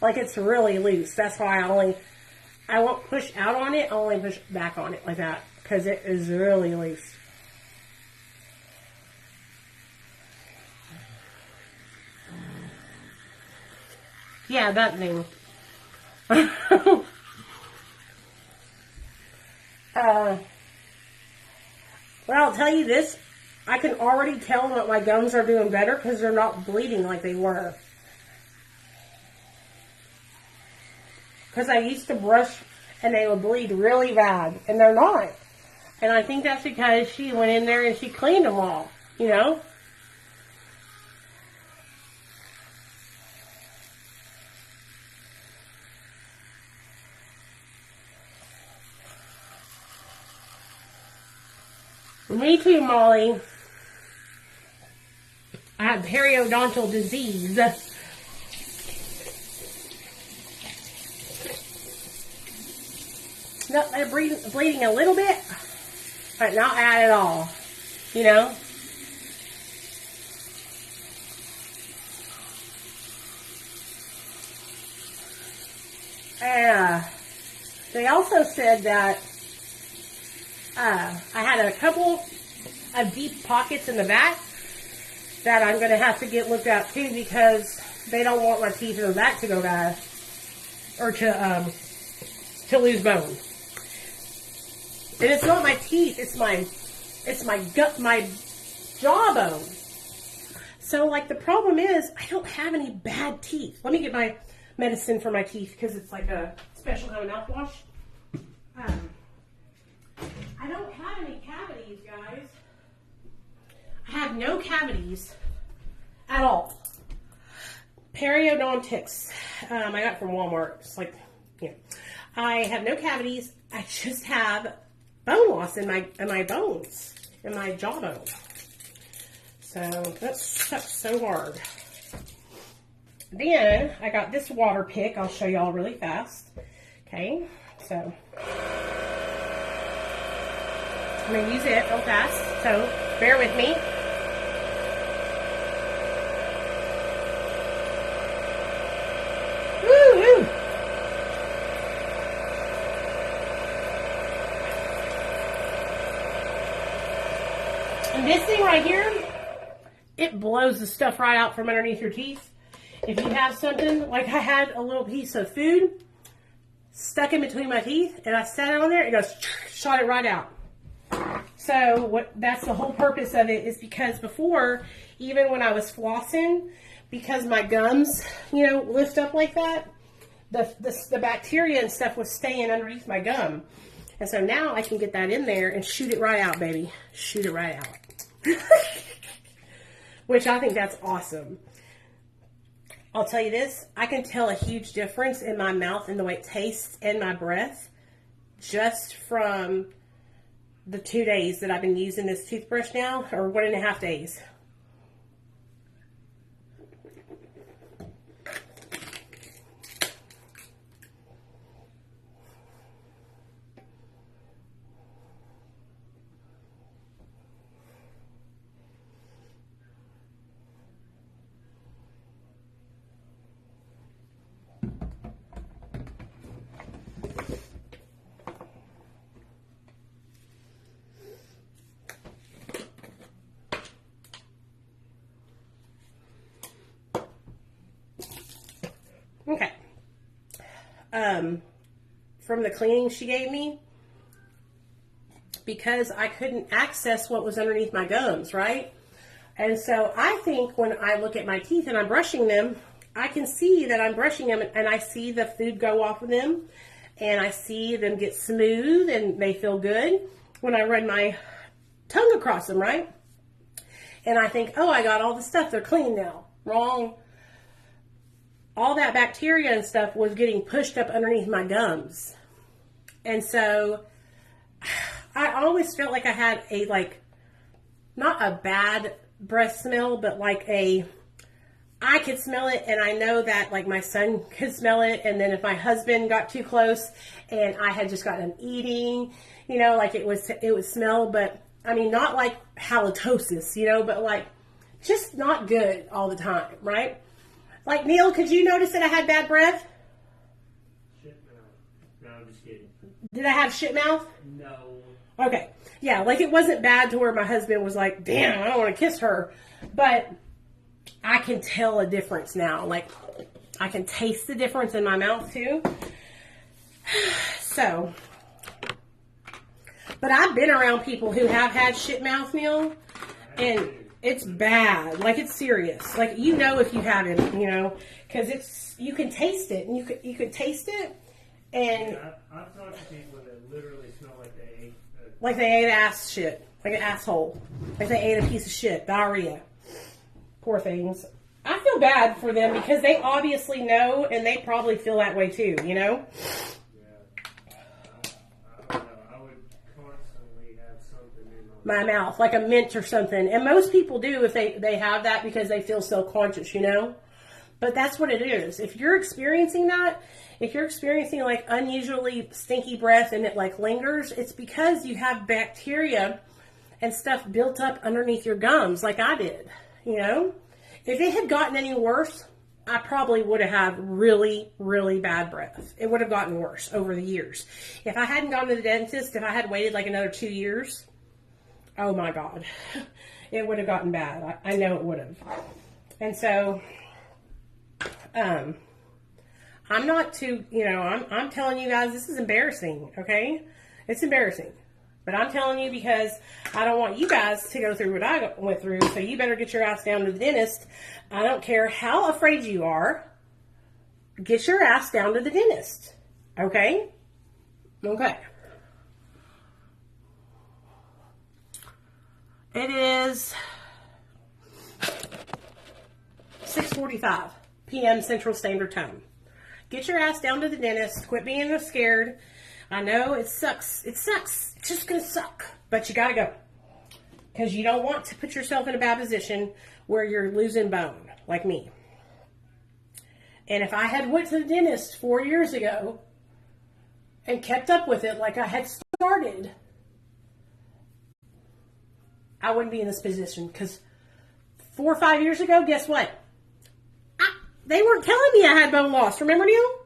Like, it's really loose. That's why I won't push out on it. I only push back on it like that, because it is really loose. Yeah, that thing. But I'll tell you this, I can already tell that my gums are doing better because they're not bleeding like they were. Because I used to brush and they would bleed really bad, and they're not. And I think that's because she went in there and she cleaned them all, you know? Me too, Molly. I have periodontal disease. No, they're bleeding a little bit, but not at all, you know? And they also said that I had a couple of deep pockets in the back that I'm going to have to get looked at too, because they don't want my teeth in the back to go bad or to lose bone. And it's not my teeth, it's my gut, my jawbone. So like the problem is I don't have any bad teeth. Let me get my medicine for my teeth because it's like a special kind of mouthwash. I don't have any cavities, guys. I have no cavities at all. Periodontics. I got it from Walmart. It's like, yeah. I have no cavities. I just have bone loss in my bones, in my jawbone. So that sucks so hard. Then I got this water pick. I'll show y'all really fast. Okay, so I'm going to use it real fast, so bear with me. Woo-hoo! And this thing right here, it blows the stuff right out from underneath your teeth. If you have something, like I had a little piece of food stuck in between my teeth, and I sat it on there, it goes, shot it right out. So that's the whole purpose of it, is because before, even when I was flossing, because my gums, you know, lift up like that, the bacteria and stuff was staying underneath my gum. And so now I can get that in there and shoot it right out, baby. Shoot it right out. Which I think that's awesome. I'll tell you this, I can tell a huge difference in my mouth and the way it tastes and my breath just from the 2 days that I've been using this toothbrush now, or 1.5 days. Okay. From the cleaning she gave me, because I couldn't access what was underneath my gums, right? And so I think when I look at my teeth and I'm brushing them, I can see that I'm brushing them and I see the food go off of them and I see them get smooth and they feel good when I run my tongue across them, right? And I think, oh, I got all the stuff. They're clean now. Wrong. All that bacteria and stuff was getting pushed up underneath my gums. And so I always felt like I had a, like, not a bad breath smell, but like I could smell it, and I know that like my son could smell it, and then if my husband got too close and I had just gotten eating, you know, like it would smell, but I mean, not like halitosis, you know, but like just not good all the time, right? Like, Neil, could you notice that I had bad breath? Shit mouth. No, I'm just kidding. Did I have shit mouth? No. Okay. Yeah, like it wasn't bad to where my husband was like, damn, I don't want to kiss her. But I can tell a difference now. Like, I can taste the difference in my mouth too. So, but I've been around people who have had shit mouth, Neil, and it's bad. Like, it's serious. Like, you know if you haven't, you know, because it's, you can taste it, and you can taste it, and I've talked to people that literally smell like they ate. Like they ate ass shit. Like an asshole. Like they ate a piece of shit. Diarrhea. Poor things. I feel bad for them because they obviously know, and they probably feel that way too, you know? Yeah. I don't know. I would constantly have something in My mouth, like a mint or something. And most people do if they have that because they feel self-conscious, you know? But that's what it is. If you're experiencing that, if you're experiencing like unusually stinky breath and it like lingers, it's because you have bacteria and stuff built up underneath your gums like I did, you know? If it had gotten any worse, I probably would have had really, really bad breath. It would have gotten worse over the years. If I hadn't gone to the dentist, if I had waited like another 2 years, oh my God, it would have gotten bad. I know it would have. And so, I'm not too, you know, I'm telling you guys, this is embarrassing, okay? It's embarrassing. But I'm telling you because I don't want you guys to go through what I went through, so you better get your ass down to the dentist. I don't care how afraid you are. Get your ass down to the dentist, okay? Okay. It is 6:45 p.m. Central Standard Time. Get your ass down to the dentist. Quit being scared. I know it sucks. It sucks. It's just going to suck. But you got to go. Because you don't want to put yourself in a bad position where you're losing bone, like me. And if I had went to the dentist 4 years ago and kept up with it like I had started, I wouldn't be in this position. Because 4 or 5 years ago, guess what? They weren't telling me I had bone loss. Remember, Neil?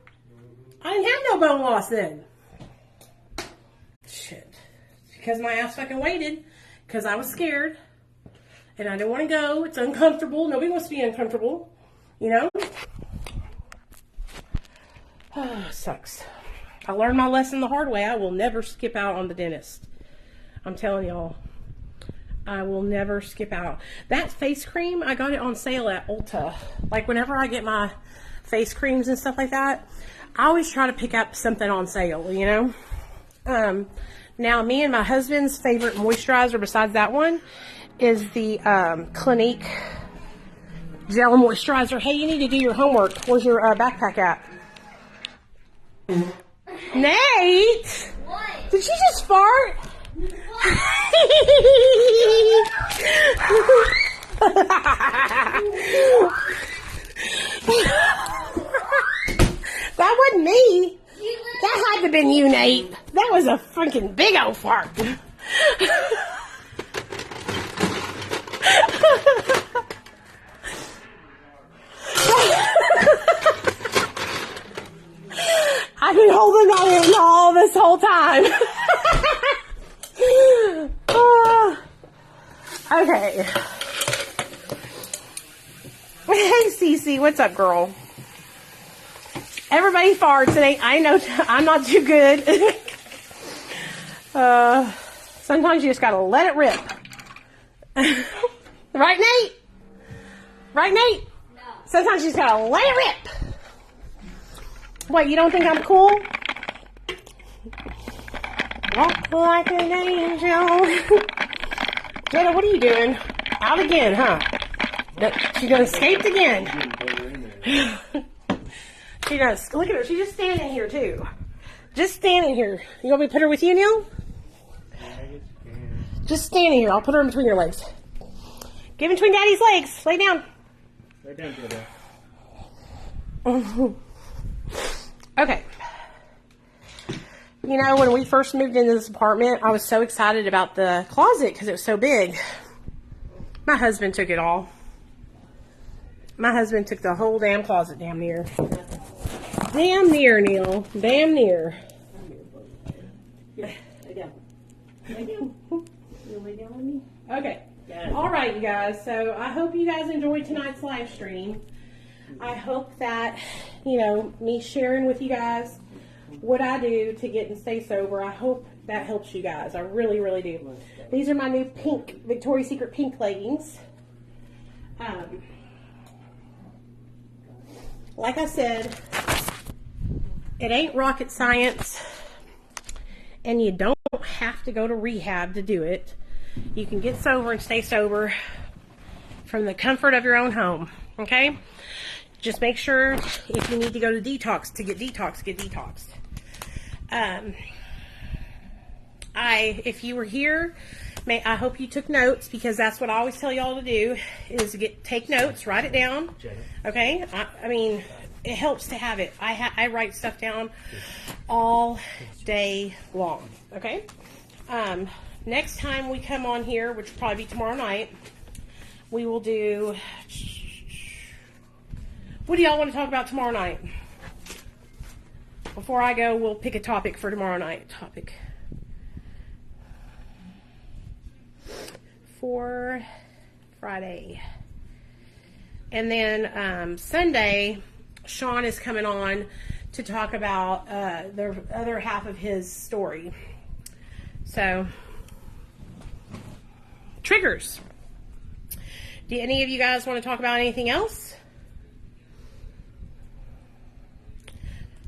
I didn't have no bone loss then. Shit. Because my ass fucking waited. Because I was scared. And I didn't want to go. It's uncomfortable. Nobody wants to be uncomfortable. You know? Oh, sucks. I learned my lesson the hard way. I will never skip out on the dentist. I'm telling y'all. I will never skip out. That face cream, I got it on sale at Ulta. Like whenever I get my face creams and stuff like that, I always try to pick up something on sale, you know? Now, me and my husband's favorite moisturizer besides that one is the Clinique Gel Moisturizer. Hey, you need to do your homework. Where's your backpack at? Nate! What? Did you just fart? That wasn't me. That had to have been you, Nate. That was a freaking big old fart. I've been holding that in all this whole time. Okay. Hey, Cece, what's up, girl? Everybody farts. I know I'm not too good. Sometimes you just gotta let it rip. Right, Nate? Right, Nate? No. Sometimes you just gotta let it rip. What, you don't think I'm cool? Walk like an angel. Jenna, what are you doing? Out again, huh? She done escaped again. She does. Look at her. She's just standing here, too. Just standing here. You want me to put her with you, Neil? Just standing here. I'll put her in between your legs. Get in between Daddy's legs. Lay down. Lay down, Dada. Okay. You know, when we first moved into this apartment, I was so excited about the closet because it was so big. My husband took it all. My husband took the whole damn closet, damn near. Damn near, Neil. Damn near. Lay down. Lay down. You lay down with me? Okay. All right, you guys. So I hope you guys enjoyed tonight's live stream. I hope that, you know, me sharing with you guys what I do to get and stay sober, I hope that helps you guys. I really, really do. These are my new pink, Victoria's Secret pink leggings. Like I said, it ain't rocket science, and you don't have to go to rehab to do it. You can get sober and stay sober from the comfort of your own home, okay? Just make sure if you need to go to detox to get detoxed, get detoxed. If you were here, I hope you took notes, because that's what I always tell y'all to do, is take notes, write it down, okay? I mean, it helps to have it. I write stuff down all day long, okay? Next time we come on here, which will probably be tomorrow night, we will do... What do y'all want to talk about tomorrow night? Before I go, we'll pick a topic for tomorrow night. For Friday. And then Sunday, Sean is coming on to talk about the other half of his story. So, triggers. Do any of you guys want to talk about anything else?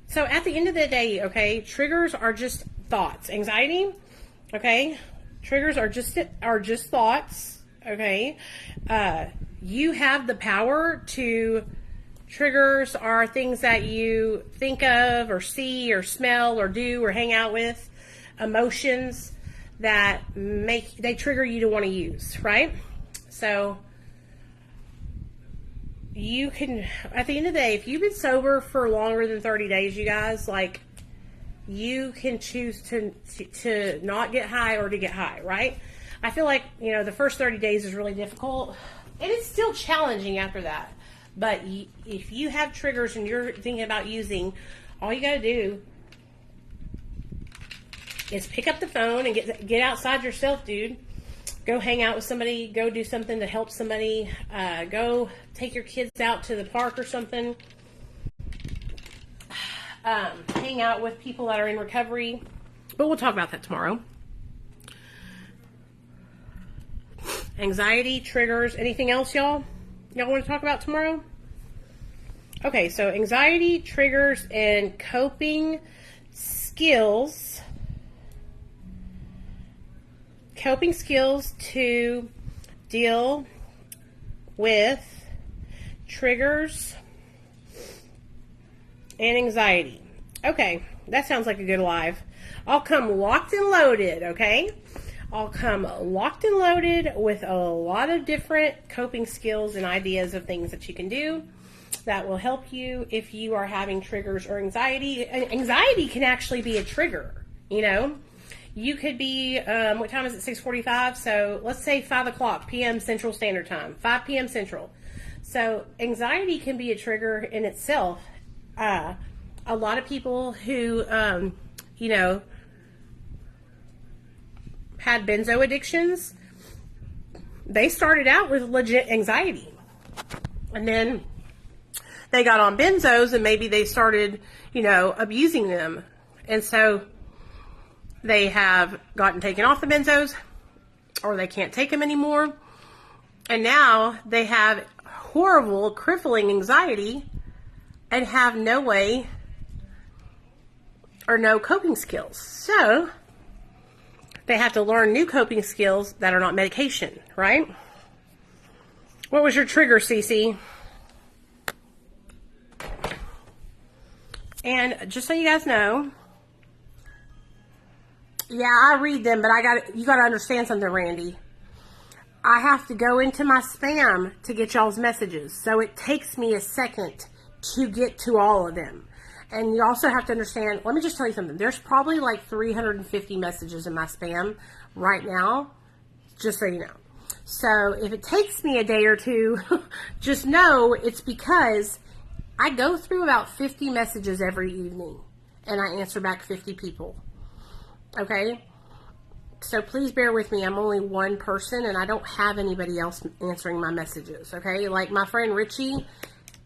So at the end of the day, okay, triggers are just thoughts. Anxiety, okay, triggers are just thoughts, okay. You have the power to... Triggers are things that you think of or see or smell or do or hang out with. Emotions that they trigger you to want to use, right? So you can, at the end of the day, if you've been sober for longer than 30 days, you guys, like, you can choose to not get high or to get high, right? I feel like, you know, the first 30 days is really difficult, and it's still challenging after that. But if you have triggers and you're thinking about using, all you got to do is pick up the phone and get outside yourself, dude. Go hang out with somebody. Go do something to help somebody. Go take your kids out to the park or something. Hang out with people that are in recovery. But we'll talk about that tomorrow. Anxiety, triggers, anything else, y'all? Y'all want to talk about tomorrow? Okay, so anxiety, triggers, and coping skills. Coping skills to deal with triggers and anxiety. Okay, that sounds like a good live. I'll come locked and loaded, okay? I'll come locked and loaded with a lot of different coping skills and ideas of things that you can do that will help you if you are having triggers or anxiety. Anxiety can actually be a trigger, you know? You could be, what time is it, 6:45? So let's say 5 o'clock p.m. Central Standard Time, 5 p.m. Central. So anxiety can be a trigger in itself. A lot of people who, you know, had benzo addictions, they started out with legit anxiety. And then they got on benzos and maybe they started, you know, abusing them. And so they have gotten taken off the benzos, or they can't take them anymore. And now they have horrible, crippling anxiety and have no way or no coping skills. So they have to learn new coping skills that are not medication, right? What was your trigger, Cece? And just so you guys know, yeah, I read them, but you got to understand something, Randy. I have to go into my spam to get y'all's messages, so it takes me a second to get to all of them. And you also have to understand, let me just tell you something. There's probably like 350 messages in my spam right now, just so you know. So if it takes me a day or two, just know it's because I go through about 50 messages every evening, and I answer back 50 people. Okay? So please bear with me. I'm only one person, and I don't have anybody else answering my messages. Okay? Like my friend Richie,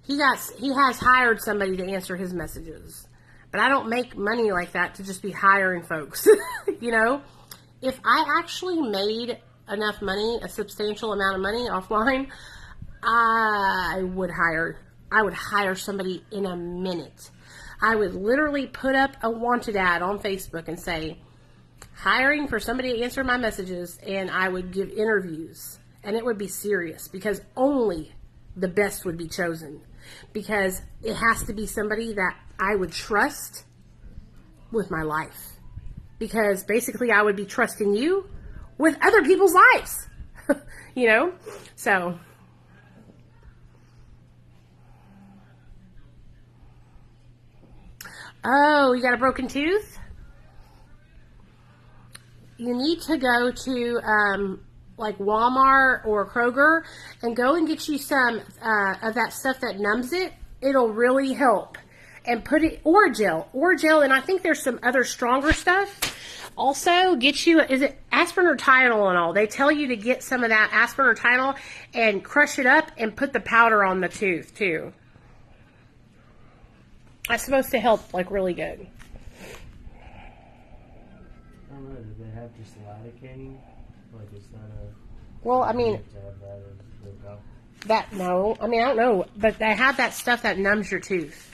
he has hired somebody to answer his messages. But I don't make money like that to just be hiring folks. You know, if I actually made enough money, a substantial amount of money offline, I would hire somebody in a minute. I would literally put up a wanted ad on Facebook and say, hiring for somebody to answer my messages, and I would give interviews. And it would be serious, because only the best would be chosen. Because it has to be somebody that I would trust with my life. Because basically I would be trusting you with other people's lives. You know? So... Oh, you got a broken tooth? You need to go to like Walmart or Kroger and go and get you some of that stuff that numbs it. It'll really help. And put it, Oragel, and I think there's some other stronger stuff. Also, get you, is it aspirin or Tylenol? They tell you to get some of that aspirin or Tylenol and crush it up and put the powder on the tooth too. That's supposed to help, like, really good. I don't know, do they have just lidocaine? Like, is that a... Well, I mean... You have to have that as the doctor? That, no. I mean, I don't know. But they have that stuff that numbs your tooth.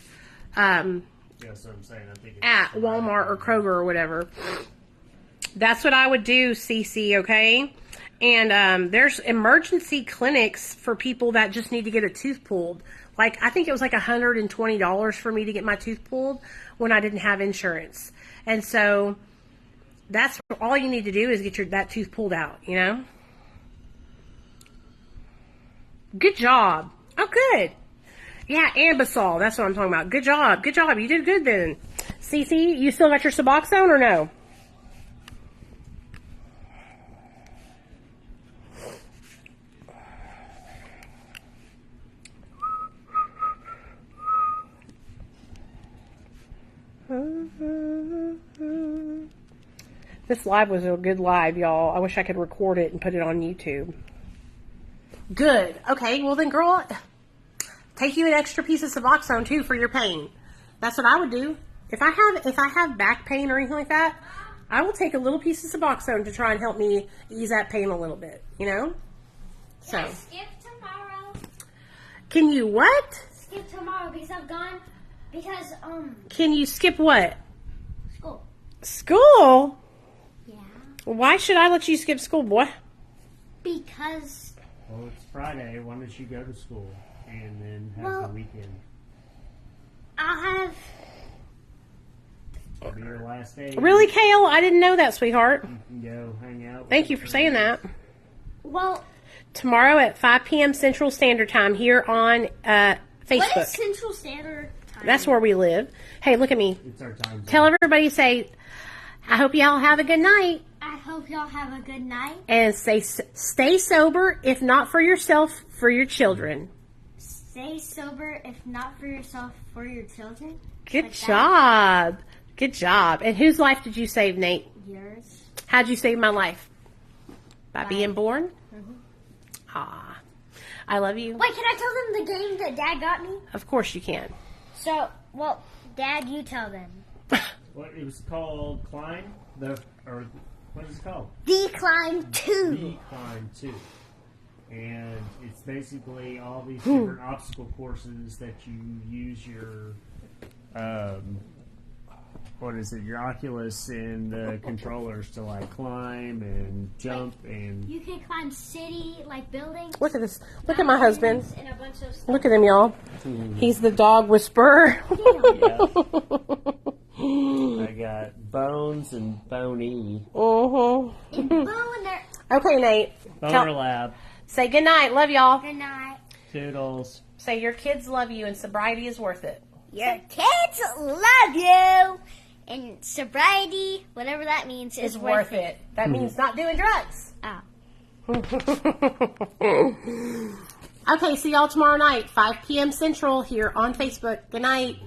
Yeah, that's what I'm saying. I think it's At Walmart or Kroger or whatever. That's what I would do, Cece, okay? And there's emergency clinics for people that just need to get a tooth pulled. Like, I think it was like $120 for me to get my tooth pulled when I didn't have insurance. And so, that's all you need to do is get that tooth pulled out, you know? Good job. Oh, good. Yeah, Ambisol. That's what I'm talking about. Good job. Good job. You did good then. Cece, you still got your Suboxone or no? This live was a good live, y'all. I wish I could record it and put it on YouTube. Good. Okay, well then, girl, take you an extra piece of Suboxone too for your pain. That's what I would do. If I have back pain or anything like that, I will take a little piece of Suboxone to try and help me ease that pain a little bit. You know. Can I skip tomorrow? Can you what? Skip tomorrow because I've gone. Because Can you skip what? School. School? Yeah. Why should I let you skip school, boy? Because. Well, it's Friday. Why don't you go to school and then have the weekend? I'll have. It'll be your last day. Really, Kale? I didn't know that, sweetheart. You can go hang out. With Thank you for saying that. Well. Tomorrow at 5 p.m. Central Standard Time here on Facebook. What is Central Standard Time? That's where we live. Hey, look at me. It's our time. Tell everybody, say, I hope y'all have a good night. I hope y'all have a good night. And say, stay sober, if not for yourself, for your children. Stay sober, if not for yourself, for your children. Good Like job. Good job. And whose life did you save, Nate? Yours. How'd you save my life? By being born? Mm-hmm. Ah. I love you. Wait, can I tell them the game that Dad got me? Of course you can. So, well, Dad, you tell them. What it was called? Climb? What is it called? Decline 2. Decline 2. And it's basically all these different obstacle courses that you use your your Oculus and the controllers to like climb and jump and You can climb city, like buildings. Look at this. Look at my husband. And a bunch of stuff. Look at him, y'all. He's the dog whisperer. I got Bones and Boney. Uh-huh. And Bone there. Okay, Nate. Boner Lab. Say goodnight. Love y'all. Good night. Toodles. Say your kids love you and sobriety is worth it. Your kids love you. And sobriety, whatever that means, is worth it. That means not doing drugs. Oh. Okay, see y'all tomorrow night, 5 p.m. Central here on Facebook. Good night.